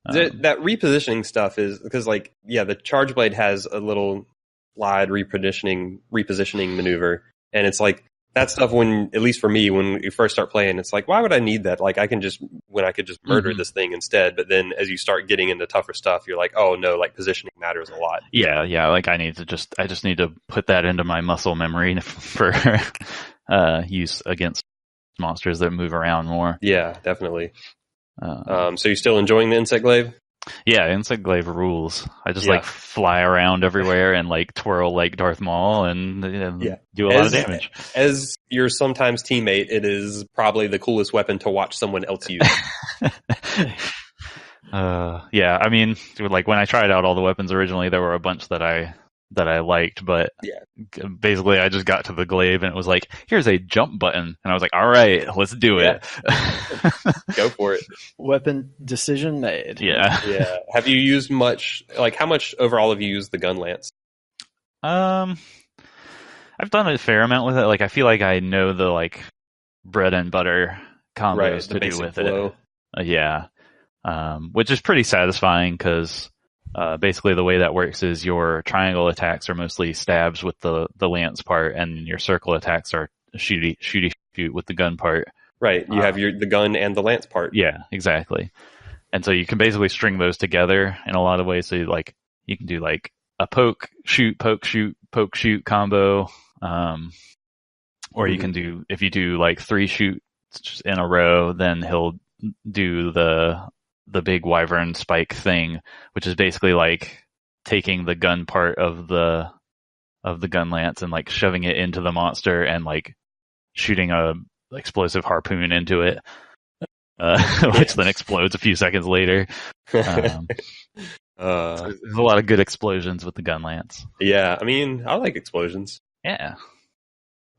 That repositioning stuff is because, like, the charge blade has a little slide repositioning maneuver, and it's like that stuff. When, at least for me, when you first start playing, it's like, why would I need that? Like, I could just murder this thing instead. But then as you start getting into tougher stuff, you're like, oh no, like positioning matters a lot. Yeah. Like I just need to put that into my muscle memory for use against monsters that move around more. Yeah, definitely. So you're still enjoying the insect glaive? Yeah, insect glaive rules. I just like fly around everywhere and like twirl like Darth Maul and do a lot of damage. As your sometimes teammate, it is probably the coolest weapon to watch someone else use. Yeah, I mean, like when I tried out all the weapons originally, there were a bunch that I liked, but basically I just got to the glaive and it was like, here's a jump button, and I was like, all right, let's do it. Go for it. Weapon decision made. Yeah. Have you used much? Like, how much overall have you used the gun lance? I've done a fair amount with it. Like, I feel like I know the like bread and butter combos to do with it. Which is pretty satisfying because basically the way that works is your triangle attacks are mostly stabs with the lance part, and your circle attacks are shoot with the gun part. Right. You have the gun and the lance part. Yeah, exactly. And so you can basically string those together in a lot of ways. So you can do like a poke, shoot, poke, shoot combo. Or you can do, if you do like 3 shoots in a row, then he'll do the big wyvern spike thing, which is basically like taking the gun part of the gun lance and like shoving it into the monster and like shooting a explosive harpoon into it, which then explodes a few seconds later. So there's a lot of good explosions with the gun lance. Yeah, I mean, I like explosions. Yeah.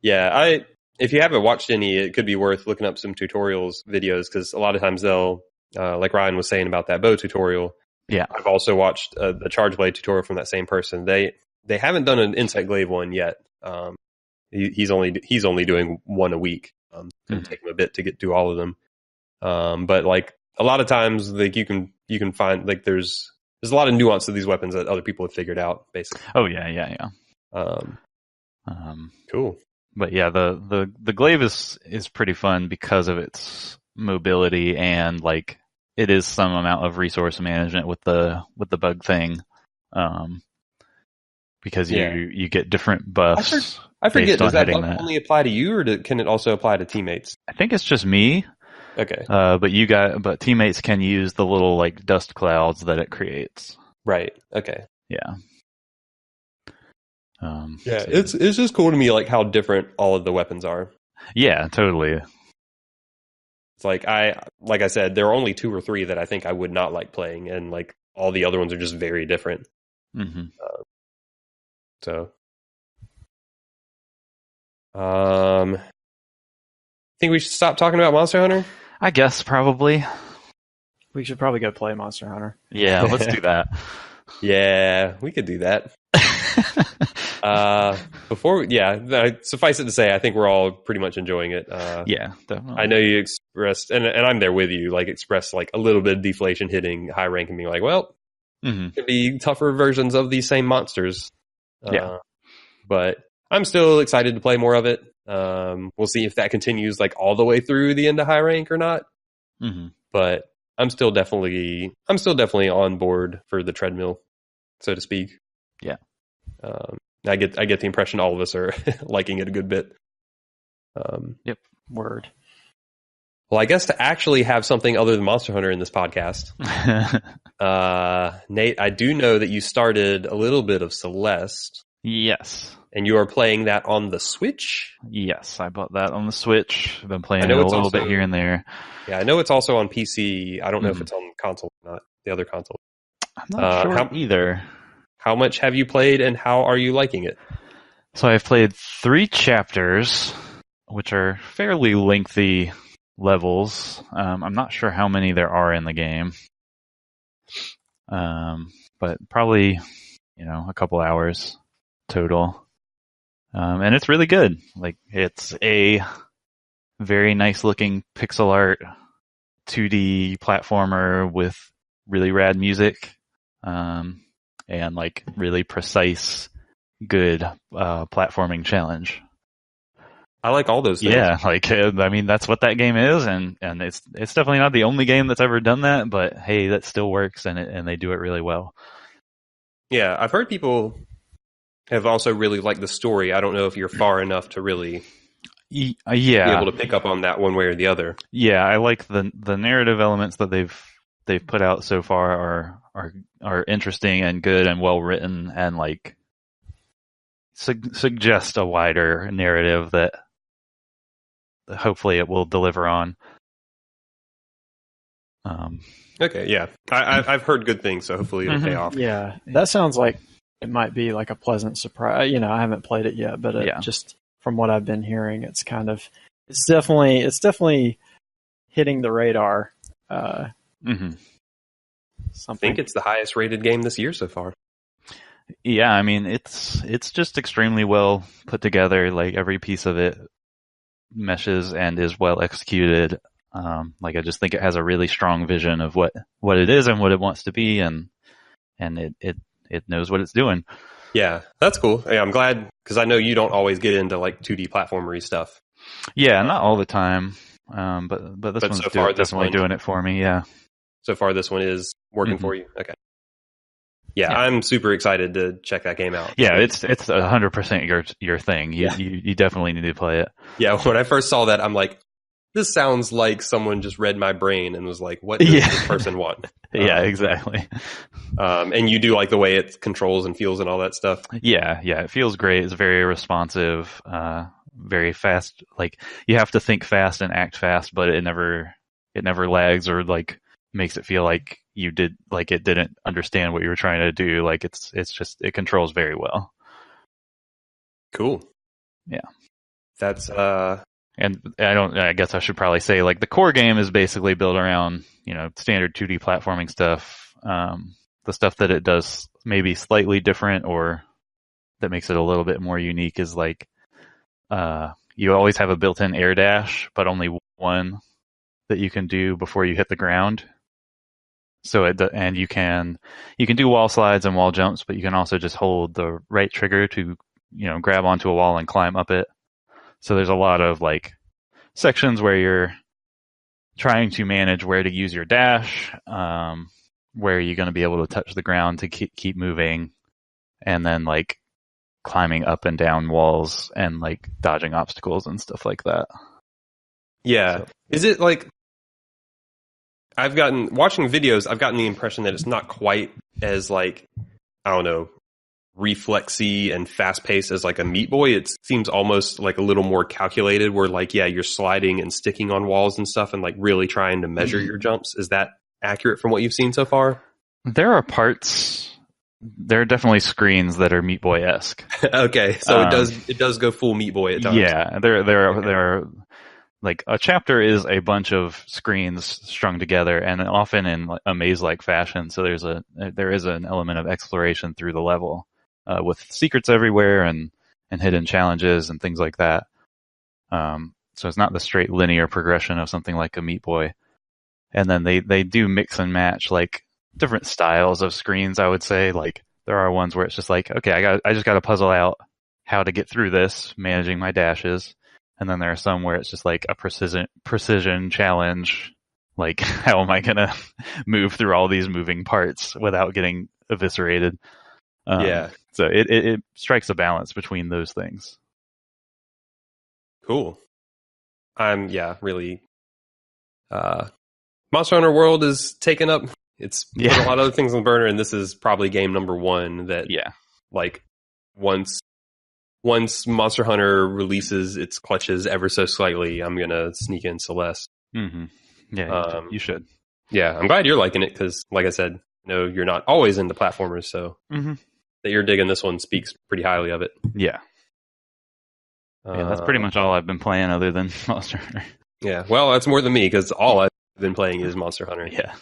If you haven't watched any, it could be worth looking up some tutorials videos, because a lot of times they'll, like Ryan was saying about that bow tutorial. Yeah, I've also watched the charge blade tutorial from that same person. They haven't done an insect glaive one yet. He's only doing one a week. It'll take him a bit to get through all of them. But like a lot of times, like you can find like there's a lot of nuance to these weapons that other people have figured out, basically. Oh yeah. Cool. But yeah, the glaive is pretty fun because of its mobility, and like it is some amount of resource management with the bug thing, because you get different buffs. I forget, does that bug only apply to you, or can it also apply to teammates? I think it's just me. Okay. But teammates can use the little like dust clouds that it creates. Right. Okay. Yeah. It's just cool to me, like how different all of the weapons are. Yeah, totally. It's like I said, there are only 2 or 3 that I think I would not like playing, and like all the other ones are just very different. Mm-hmm. Think we should stop talking about Monster Hunter? I guess probably. We should probably go play Monster Hunter. Yeah, let's do that. Yeah, we could do that. Suffice it to say, I think we're all pretty much enjoying it. Yeah, definitely. I know you expressed, and I'm there with you, like expressed like a little bit of deflation hitting high rank and being like, well, it could be tougher versions of these same monsters. But I'm still excited to play more of it. We'll see if that continues like all the way through the end of high rank or not. Mm-hmm. But I'm still definitely on board for the treadmill, so to speak. Yeah. I get the impression all of us are liking it a good bit. Yep. Word. Well, I guess to actually have something other than Monster Hunter in this podcast, Nate, I do know that you started a little bit of Celeste. Yes. And you are playing that on the Switch? Yes, I bought that on the Switch. I've been playing it a little bit here and there. Yeah, I know it's also on PC. I don't know if it's on console or not, the other console. I'm not sure either. How much have you played, and how are you liking it? So I've played 3 chapters, which are fairly lengthy levels. I'm not sure how many there are in the game. But probably, a couple hours total. And it's really good. Like, it's a very nice looking pixel art 2D platformer with really rad music, and like really precise, good platforming challenge. I like all those things. Yeah, like I mean that's what that game is, and it's definitely not the only game that's ever done that, but hey, that still works, and they do it really well. Yeah, I've heard people have also really liked the story. I don't know if you're far enough to really be able to pick up on that one way or the other. Yeah, I like the narrative elements that they've put out so far are interesting and good and well written, and like suggest a wider narrative that hopefully it will deliver on. Okay, yeah. I've heard good things, so hopefully it'll pay off. Yeah, that sounds like it might be like a pleasant surprise. I haven't played it yet, but just from what I've been hearing, it's definitely hitting the radar. I think it's the highest rated game this year so far. Yeah, I mean it's just extremely well put together. Like every piece of it meshes and is well executed. Like I just think it has a really strong vision of what it is and what it wants to be, and it knows what it's doing. Yeah, that's cool. Yeah, I'm glad, because I know you don't always get into like 2D platformery stuff. Yeah, not all the time. But this one's definitely doing it for me. Yeah. So far, this one is working for you. Okay. Yeah, I'm super excited to check that game out. Yeah, it's 100% your thing. You definitely need to play it. Yeah, when I first saw that, I'm like, this sounds like someone just read my brain and was like, what does this person want? Yeah, exactly. And you do like the way it controls and feels and all that stuff? Yeah, it feels great. It's very responsive, very fast. Like you have to think fast and act fast, but it never lags or like makes it feel like it didn't understand what you were trying to do. Like it's just, it controls very well. Cool. Yeah. That's and I guess I should probably say like the core game is basically built around, standard 2D platforming stuff. The stuff that it does maybe slightly different or that makes it a little bit more unique is like you always have a built-in air dash, but only one that you can do before you hit the ground. So and you can do wall slides and wall jumps, but you can also just hold the right trigger to grab onto a wall and climb up it. So there's a lot of like sections where you're trying to manage where to use your dash, where you're going to be able to touch the ground to keep moving, and then like climbing up and down walls and like dodging obstacles and stuff like that. Yeah. So. Is it like, watching videos, I've gotten the impression that it's not quite as like, I don't know, reflexy and fast paced as like a Meat Boy. It seems almost like a little more calculated where like, you're sliding and sticking on walls and stuff and like really trying to measure your jumps. Is that accurate from what you've seen so far? There are definitely screens that are Meat Boy-esque. Okay. So it does go full Meat Boy at times. Yeah. There are like a chapter is a bunch of screens strung together and often in a maze-like fashion. So there is an element of exploration through the level. With secrets everywhere and hidden challenges and things like that. So it's not the straight linear progression of something like a Meat Boy. And then they do mix and match like different styles of screens, I would say. Like there are ones where it's just like, okay, I just got to puzzle out how to get through this, managing my dashes. And then there are some where it's just like a precision challenge. Like, how am I going to move through all these moving parts without getting eviscerated? So it strikes a balance between those things. Cool. I'm really. Monster Hunter World is taken up. It's put a lot of other things on the burner, and this is probably game number one that. Like once Monster Hunter releases its clutches ever so slightly, I'm gonna sneak in Celeste. Mm-hmm. Yeah, you should. Yeah, I'm glad you're liking it because, like I said, you're not always into platformers, so. Mm-hmm. That you're digging this one speaks pretty highly of it. Yeah. That's pretty much all I've been playing other than Monster Hunter. Yeah, well, that's more than me because all I've been playing is Monster Hunter. Yeah.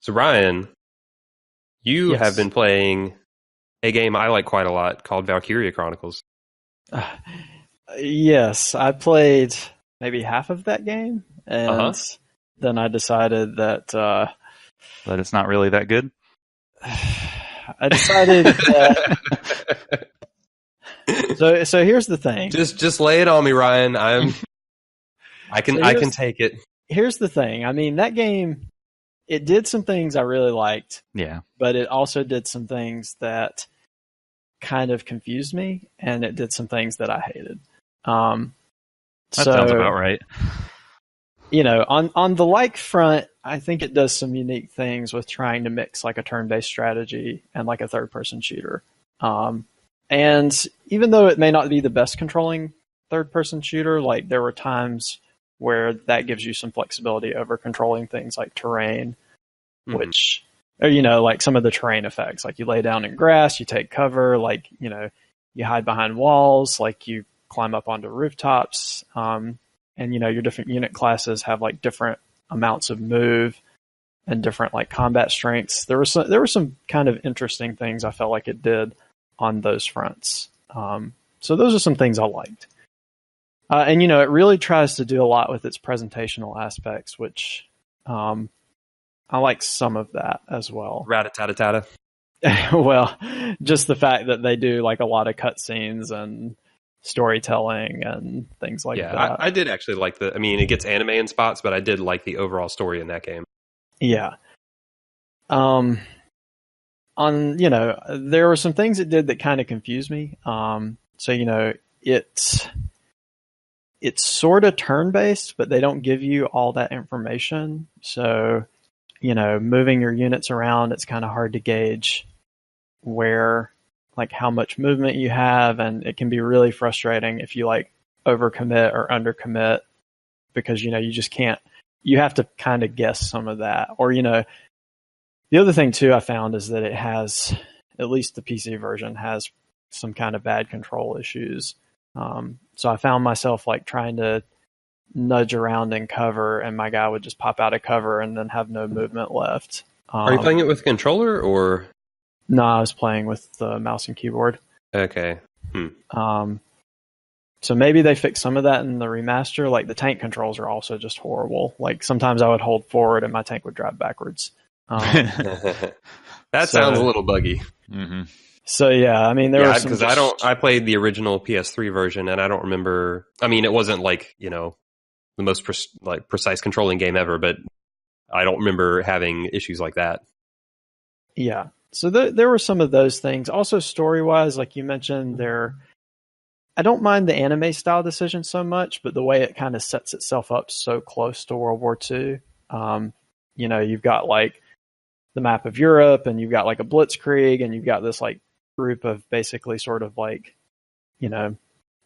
So Ryan, you have been playing a game I like quite a lot called Valkyria Chronicles. Yes, I played maybe half of that game. And then I decided that that it's not really that good. I decided that. So here's the thing. Just lay it on me, Ryan. I can take it. Here's the thing. I mean, that game, it did some things I really liked. Yeah. But it also did some things that kind of confused me, and it did some things that I hated. That sounds about right. You know, on the like front, I think it does some unique things with trying to mix like a turn-based strategy and like a third-person shooter. And even though it may not be the best controlling third-person shooter, like there were times where that gives you some flexibility over controlling things like terrain, which, or, you know, like some of the terrain effects, like you lay down in grass, you take cover, like, you know, you hide behind walls, like you climb up onto rooftops, and, you know, your different unit classes have like different amounts of move and different like combat strengths. There were some kind of interesting things I felt like it did on those fronts. So those are some things I liked. And, you know, it really tries to do a lot with its presentational aspects, which I like some of that as well. Rat-a-tat-a-tat-a. Well, just the fact that they do like a lot of cutscenes and storytelling and things like that. I did actually like I mean, it gets anime in spots, but I did like the overall story in that game. Yeah. You know, there were some things it did that kind of confused me. So, you know, it's sort of turn-based, but they don't give you all that information. So, you know, moving your units around, it's kind of hard to gauge where, like, how much movement you have, and it can be really frustrating if you, like, overcommit or undercommit because, you know, you just can't, you have to kind of guess some of that. Or, you know, the other thing, too, I found is that it has, at least the PC version, has some kind of bad control issues. So I found myself like trying to nudge around in cover, and my guy would just pop out of cover and then have no movement left. Are you playing it with a controller or? No, I was playing with the mouse and keyboard. Okay. So maybe they fixed some of that in the remaster. Like the tank controls are also just horrible. Like sometimes I would hold forward and my tank would drive backwards. That sounds a little buggy. Mm-hmm. So yeah, I mean, there were some. Because I played the original PS3 version, and I don't remember. I mean, it wasn't like, you know, the most precise controlling game ever, but I don't remember having issues like that. Yeah, so there were some of those things. Also, story wise, like you mentioned, I don't mind the anime style decision so much, but the way it kind of sets itself up so close to World War II. You know, you've got like the map of Europe, and you've got like a blitzkrieg, and you've got this like group of basically sort of like, you know,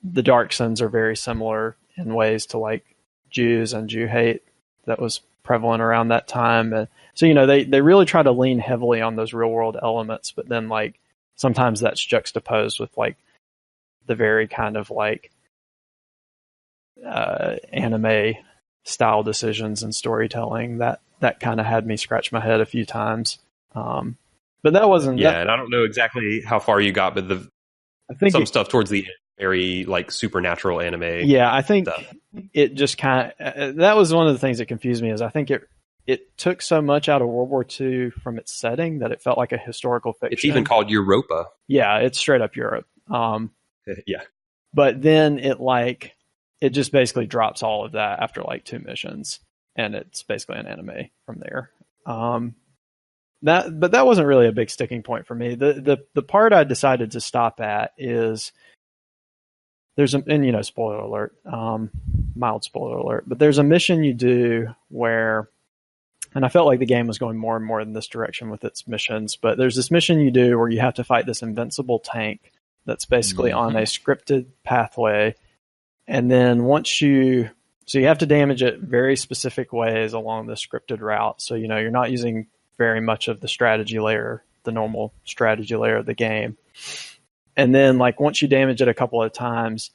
the Dark Suns are very similar in ways to like Jews and Jew hate that was prevalent around that time. And so, you know, they really try to lean heavily on those real world elements, but then like sometimes that's juxtaposed with like the very kind of like anime style decisions and storytelling that kind of had me scratch my head a few times. But that wasn't. Yeah, and I don't know exactly how far you got, but I think some stuff towards the end, very like supernatural anime. Yeah, I think stuff. It just kind of that was one of the things that confused me. Is I think it took so much out of World War II from its setting that it felt like a historical fiction. It's even called Europa. Yeah, it's straight up Europe. Yeah, but then it just basically drops all of that after like 2 missions, and it's basically an anime from there. But that wasn't really a big sticking point for me. The part I decided to stop at is and you know, spoiler alert, mild spoiler alert, but there's a mission you do where, and I felt like the game was going more and more in this direction with its missions, but there's this mission you do where you have to fight this invincible tank that's basically on a scripted pathway, and then so you have to damage it very specific ways along the scripted route. So, you know, you're not using very much of the strategy layer, the normal strategy layer of the game. And then, like, once you damage it a couple of times,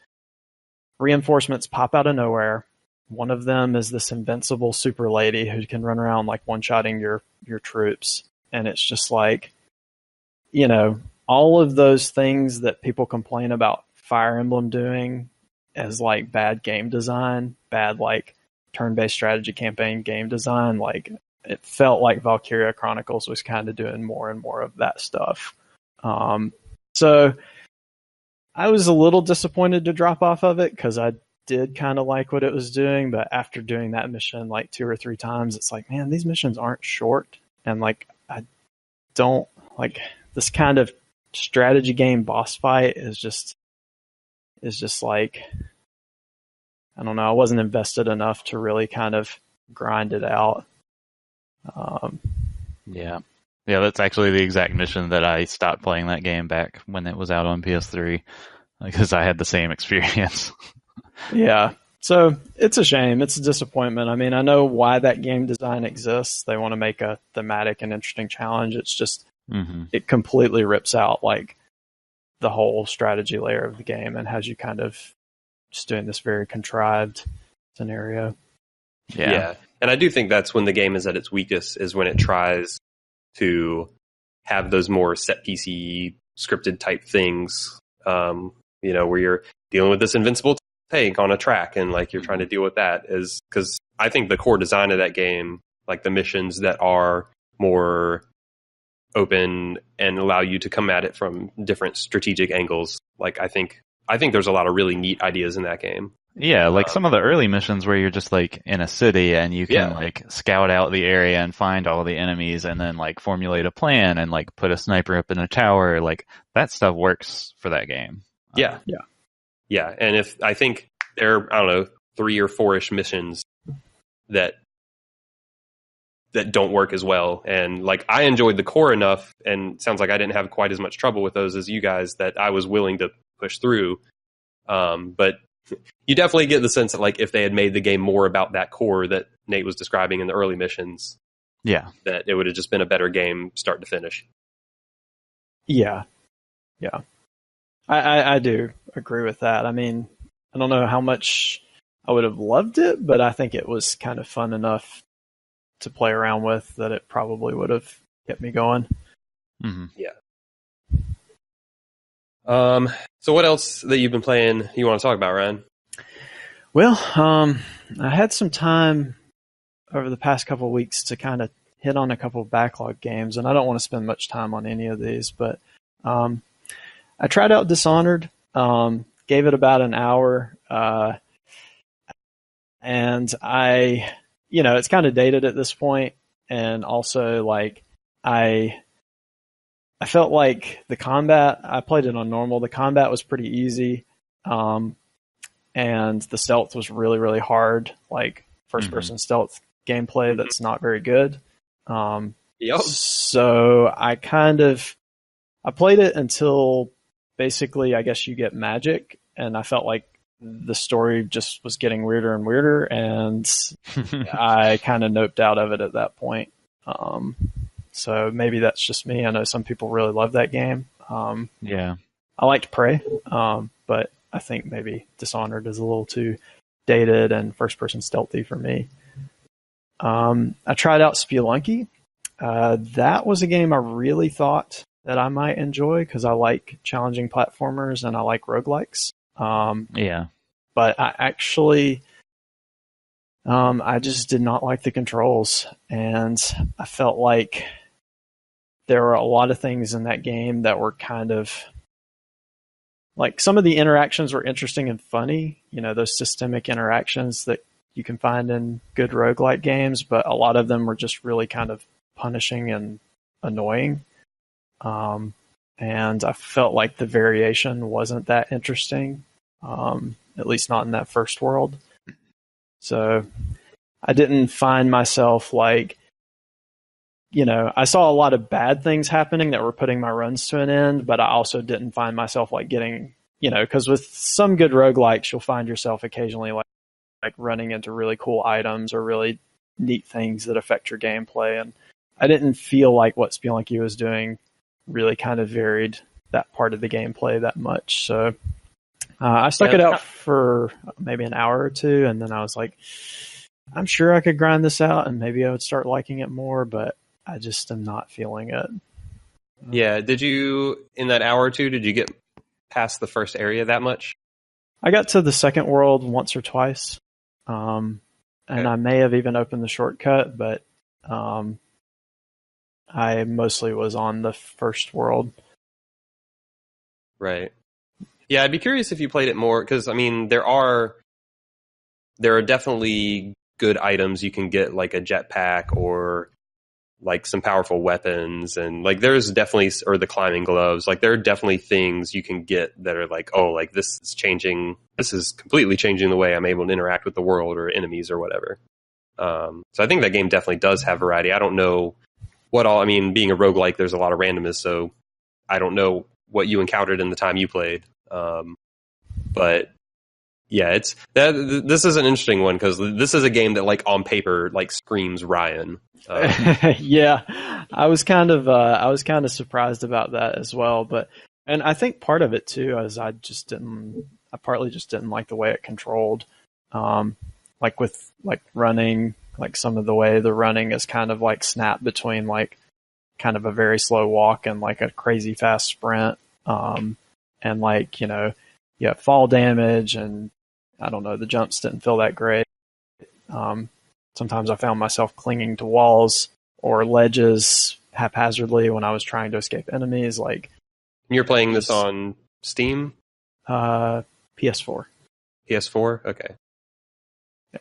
reinforcements pop out of nowhere. One of them is this invincible super lady who can run around, like, one-shotting your troops. And it's just like, you know, all of those things that people complain about Fire Emblem doing as, like, bad game design, bad, like, turn-based strategy campaign game design, like it felt like Valkyria Chronicles was kind of doing more and more of that stuff. So I was a little disappointed to drop off of it because I did kind of like what it was doing, but after doing that mission like 2 or 3 times, it's like, man, these missions aren't short, and like I don't like this kind of strategy game boss fight is just like, I don't know, I wasn't invested enough to really kind of grind it out. Yeah, that's actually the exact mission that I stopped playing that game back when it was out on PS3, because I had the same experience. Yeah, so it's a shame. It's a disappointment. I mean, I know why that game design exists. They want to make a thematic and interesting challenge. It's just, it completely rips out like the whole strategy layer of the game and has you kind of just doing this very contrived scenario. Yeah. And I do think that's when the game is at its weakest, is when it tries to have those more set piecey scripted type things, where you're dealing with this invincible tank on a track and like you're trying to deal with that, is because I think the core design of that game, like the missions that are more open and allow you to come at it from different strategic angles, like I think there's a lot of really neat ideas in that game. Yeah, like some of the early missions where you're just like in a city and you can like scout out the area and find all the enemies and then like formulate a plan and like put a sniper up in a tower, like that stuff works for that game. Yeah. And if I think there are, I don't know, 3 or 4-ish missions that don't work as well, and like I enjoyed the core enough, and sounds like I didn't have quite as much trouble with those as you guys, that I was willing to push through. But you definitely get the sense that like if they had made the game more about that core that Nate was describing in the early missions, that it would have just been a better game start to finish. Yeah. I do agree with that. I mean, I don't know how much I would have loved it, but I think it was kind of fun enough to play around with that it probably would have kept me going. Yeah. So what else that you've been playing you want to talk about, Ryan? Well, I had some time over the past couple of weeks to kind of hit on a couple of backlog games, and I don't want to spend much time on any of these, but I tried out Dishonored, gave it about an hour, and it's kind of dated at this point, and also like I felt like the combat, I played it on normal, the combat was pretty easy, and the stealth was really, really hard, like first-person stealth gameplay that's not very good. So I played it until basically, I guess you get magic, and I felt like the story just was getting weirder and weirder, and I kind of noped out of it at that point. So maybe that's just me. I know some people really love that game. I liked Prey, but I think maybe Dishonored is a little too dated and first-person stealthy for me. I tried out Spelunky. That was a game I really thought that I might enjoy because I like challenging platformers and I like roguelikes. But I actually, I just did not like the controls, and I felt like there were a lot of things in that game that were kind of like, some of the interactions were interesting and funny, those systemic interactions that you can find in good roguelike games, but a lot of them were just really kind of punishing and annoying. And I felt like the variation wasn't that interesting, at least not in that first world. So I didn't find myself like, I saw a lot of bad things happening that were putting my runs to an end, but I also didn't find myself like getting, because with some good roguelikes, you'll find yourself occasionally like running into really cool items or really neat things that affect your gameplay. And I didn't feel like what Spelunky was doing really kind of varied that part of the gameplay that much. So I stuck it out for maybe an hour or two, and then I was like, I'm sure I could grind this out and maybe I would start liking it more, but I just am not feeling it. Yeah. Did you, in that hour or two, did you get past the first area that much? I got to the second world once or twice. and I may have even opened the shortcut, but I mostly was on the first world. Right. Yeah, I'd be curious if you played it more, because I mean, there are definitely good items you can get, like a jetpack or like some powerful weapons, and like there's definitely, or the climbing gloves, like there are definitely things you can get that are like, oh, like this is completely changing the way I'm able to interact with the world or enemies or whatever. So I think that game definitely does have variety. I don't know what all, I mean, being a roguelike, there's a lot of randomness, so I don't know what you encountered in the time you played. But yeah, this is an interesting one, because this is a game that, like, on paper, like, screams Ryan. Yeah, I was kind of surprised about that as well. And I think part of it too is I partly just didn't like the way it controlled. Like with like running, like some of the way the running is kind of like snap between like kind of a very slow walk and like a crazy fast sprint. And like, you know, you have fall damage, and I don't know, the jumps didn't feel that great. Sometimes I found myself clinging to walls or ledges haphazardly when I was trying to escape enemies. Like, you're playing this on Steam? PS4. PS4? Okay. Yeah.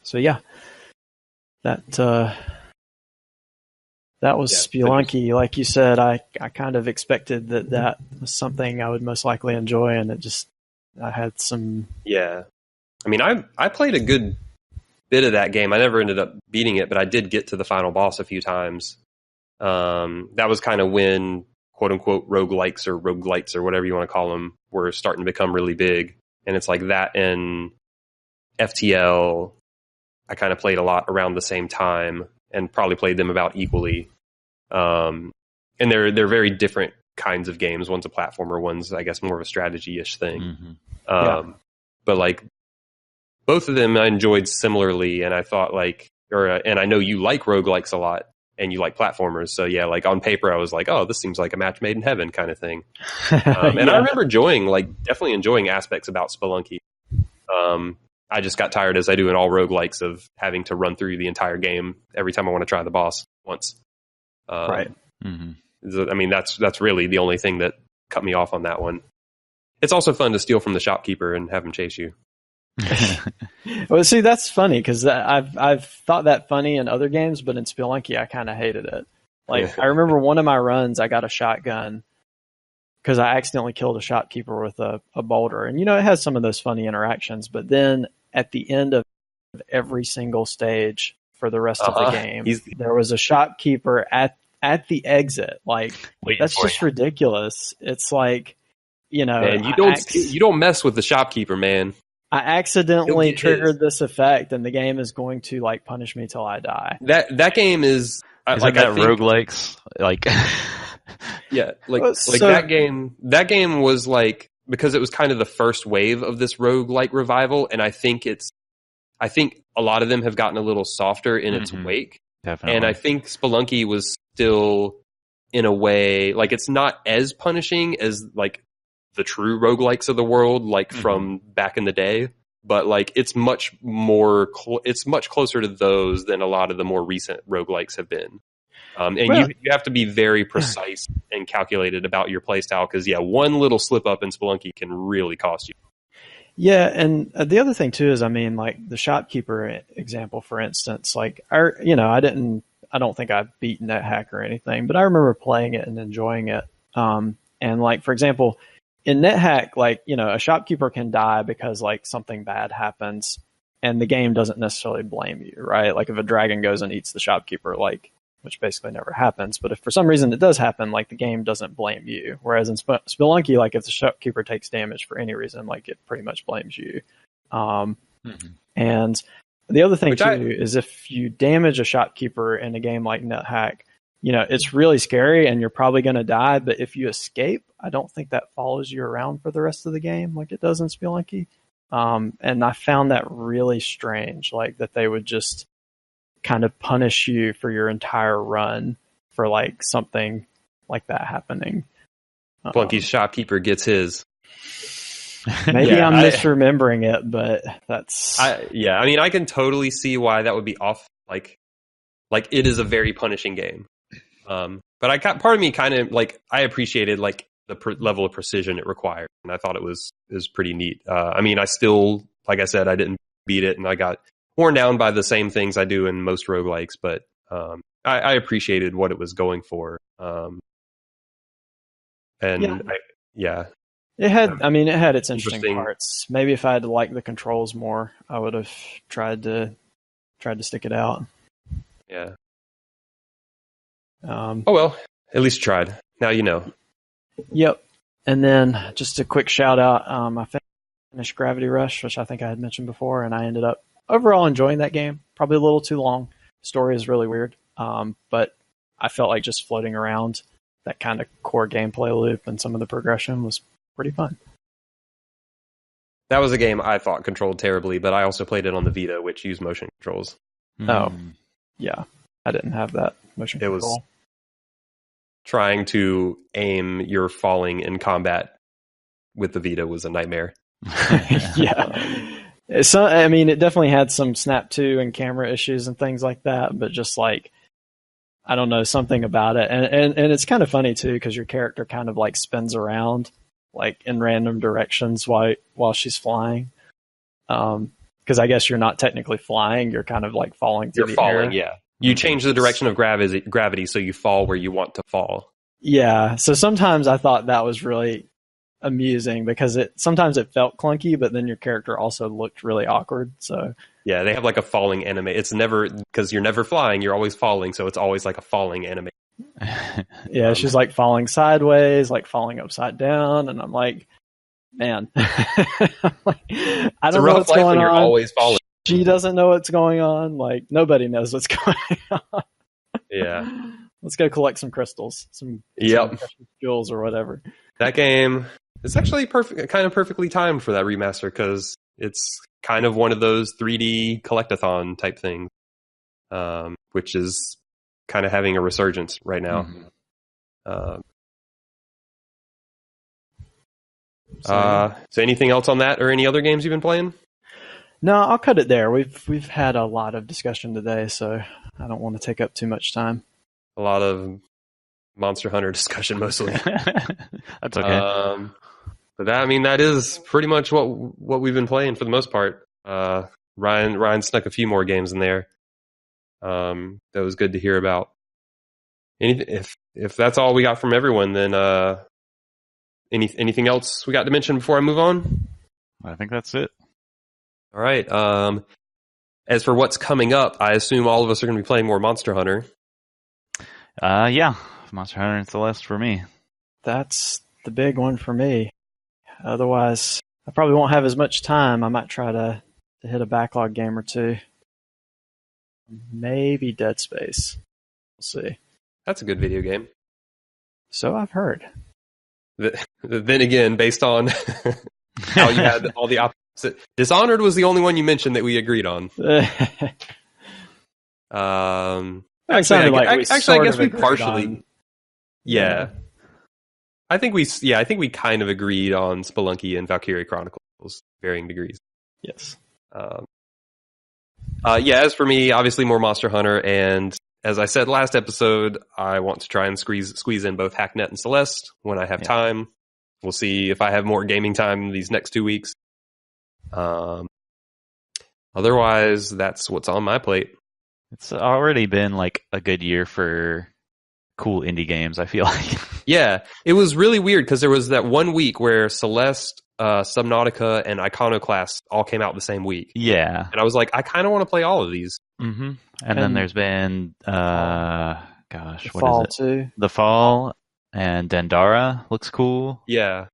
So yeah, that was Spelunky. Like you said, I kind of expected that was something I would most likely enjoy, and I had some. Yeah, I mean, I played a good bit of that game. I never ended up beating it, but I did get to the final boss a few times. That was kind of when quote unquote roguelikes or roguelites or whatever you want to call them were starting to become really big, and it's like that and FTL. I kind of played a lot around the same time, and probably played them about equally. And they're very different kinds of games. One's a platformer, one's, I guess, more of a strategy-ish thing. Mm-hmm. But like both of them I enjoyed similarly, and I thought and I know you like roguelikes a lot, and you like platformers, so yeah, like on paper I was like, oh, this seems like a match made in heaven kind of thing. And I remember definitely enjoying aspects about Spelunky. I just got tired, as I do in all roguelikes, of having to run through the entire game every time I want to try the boss once. Right. Mm-hmm. I mean, that's really the only thing that cut me off on that one. It's also fun to steal from the shopkeeper and have him chase you. Well, see, that's funny, because I've thought that funny in other games, but in Spelunky I kind of hated it. Like, I remember one of my runs, I got a shotgun because I accidentally killed a shopkeeper with a boulder, and you know, it has some of those funny interactions. But then at the end of every single stage for the rest of the game, there was a shopkeeper at the exit. Like, that's just ridiculous. It's like, you know, man, you don't mess with the shopkeeper, man. I accidentally triggered this effect, and the game is going to like punish me till I die. That game is like that roguelikes, like yeah, that game was like, because it was kind of the first wave of this roguelike revival, and I think a lot of them have gotten a little softer in its wake. Definitely. And I think Spelunky was still, in a way, like, it's not as punishing as like the true roguelikes of the world, like from back in the day, but like it's much closer to those than a lot of the more recent roguelikes have been. You have to be very precise and calculated about your playstyle, because one little slip up in Spelunky can really cost you. Yeah, and the other thing too is, I mean, like the shopkeeper example, for instance, like I don't think I've beaten that hack or anything, but I remember playing it and enjoying it. And like, for example, in NetHack, like, you know, a shopkeeper can die because like something bad happens, and the game doesn't necessarily blame you, right? Like if a dragon goes and eats the shopkeeper, like, which basically never happens, but if for some reason it does happen, like the game doesn't blame you. Whereas in Spelunky, like if the shopkeeper takes damage for any reason, like it pretty much blames you. And the other thing is if you damage a shopkeeper in a game like NetHack, you know, it's really scary and you're probably going to die. But if you escape, I don't think that follows you around for the rest of the game like it does in Spelunky. And I found that really strange, like that they would just kind of punish you for your entire run for like something like that happening. Spelunky's shopkeeper gets his. Maybe I'm misremembering it, but that's... I mean, I can totally see why that would be off. Like it is a very punishing game. But part of me kind of like, I appreciated like the level of precision it required, and I thought it was pretty neat. I mean, I still, like I said, I didn't beat it, and I got worn down by the same things I do in most roguelikes, but I appreciated what it was going for. It had its interesting parts. Maybe if I had liked the controls more, I would have tried to stick it out. Yeah. Oh well, at least tried. Now you know. Yep. And then just a quick shout out. I finished Gravity Rush, which I think I had mentioned before, and I ended up overall enjoying that game. Probably a little too long. The story is really weird, but I felt like just floating around that kind of core gameplay loop and some of the progression was pretty fun. That was a game I thought controlled terribly, but I also played it on the Vita, which used motion controls. Oh, yeah. I didn't have that motion control. It was trying to aim your falling in combat with the Vita was a nightmare. Yeah. So, I mean, it definitely had some Snap 2 and camera issues and things like that, but just like, I don't know, something about it. And it's kind of funny too, because your character kind of like spins around like in random directions while she's flying. Because I guess you're not technically flying, you're kind of like falling through the air. Yeah. You change the direction of gravity so you fall where you want to fall. Yeah. So sometimes I thought that was really amusing because sometimes it felt clunky, but then your character also looked really awkward. So yeah, they have like a falling anime. It's never, because you're never flying, you're always falling, so it's always like a falling anime. Yeah, she's like falling sideways, like falling upside down, and I'm like, man, I don't know what's going on. You're always falling. She doesn't know what's going on. Like nobody knows what's going on. Yeah, let's go collect some crystals, some jewels or whatever. That game is actually kind of perfectly timed for that remaster because it's kind of one of those 3D collectathon type things, which is kind of having a resurgence right now. Mm-hmm. So anything else on that or any other games you've been playing? No, I'll cut it there. We've had a lot of discussion today, so I don't want to take up too much time. A lot of Monster Hunter discussion mostly. That's okay. But that is pretty much what we've been playing for the most part. Ryan snuck a few more games in there. That was good to hear about. If that's all we got from everyone, then anything else we got to mention before I move on? I think that's it. All right. As for what's coming up, I assume all of us are going to be playing more Monster Hunter. Yeah, Monster Hunter and Celeste for me. That's the big one for me. Otherwise, I probably won't have as much time. I might try to hit a backlog game or two. Maybe Dead Space. We'll see. That's a good video game. So I've heard. Then again, based on how you had all the opposite. Dishonored was the only one you mentioned that we agreed on. I guess we partially. Yeah. I think we kind of agreed on Spelunky and Valkyria Chronicles, varying degrees. Yes. As for me, obviously more Monster Hunter, and as I said last episode, I want to try and squeeze in both Hacknet and Celeste when I have time. We'll see if I have more gaming time these next 2 weeks. Otherwise, that's what's on my plate. It's already been like a good year for cool indie games, I feel like. Yeah, it was really weird because there was that 1 week where Celeste, Subnautica, and Iconoclast all came out the same week. Yeah. And I was like, I kind of want to play all of these. Mm-hmm. And then there's been, what Fall is it? Too. The Fall and Dendara looks cool. Yeah.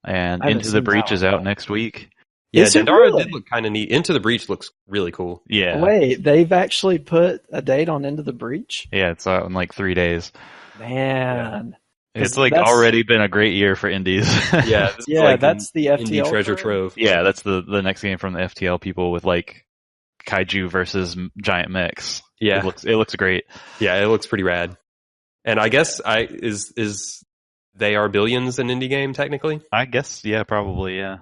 And Into the Breach is out next week. Yeah, Dendara did look kind of neat. Into the Breach looks really cool. Yeah. Wait, they've actually put a date on Into the Breach? Yeah, it's out in like 3 days. Man. Yeah. It's like already been a great year for indies. Yeah, that's the FTL indie treasure trove. Yeah, that's the next game from the FTL people with like kaiju versus giant mechs. Yeah, it looks great. Yeah, it looks pretty rad. And I guess is They Are Billions an indie game technically? I guess probably. Yeah.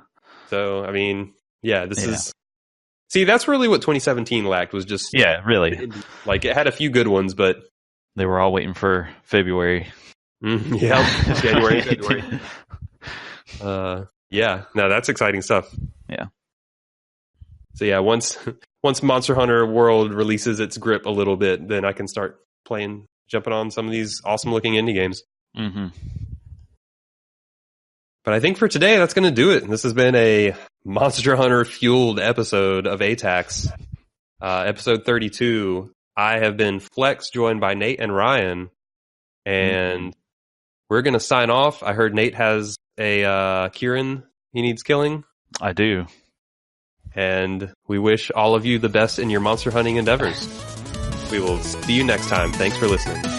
So, I mean, yeah, this is... See, that's really what 2017 lacked, was just... Yeah, really. Like, it had a few good ones, but... They were all waiting for February. Yeah, January and February. Yeah, no, that's exciting stuff. Yeah. So yeah, once Monster Hunter World releases its grip a little bit, then I can start jumping on some of these awesome looking indie games. Mm-hmm. But I think for today, that's going to do it. This has been a Monster Hunter fueled episode of ATACS, episode 32. I have been Flex, joined by Nate and Ryan, and we're going to sign off. I heard Nate has a Kieran he needs killing. I do. And we wish all of you the best in your monster hunting endeavors. We will see you next time. Thanks for listening.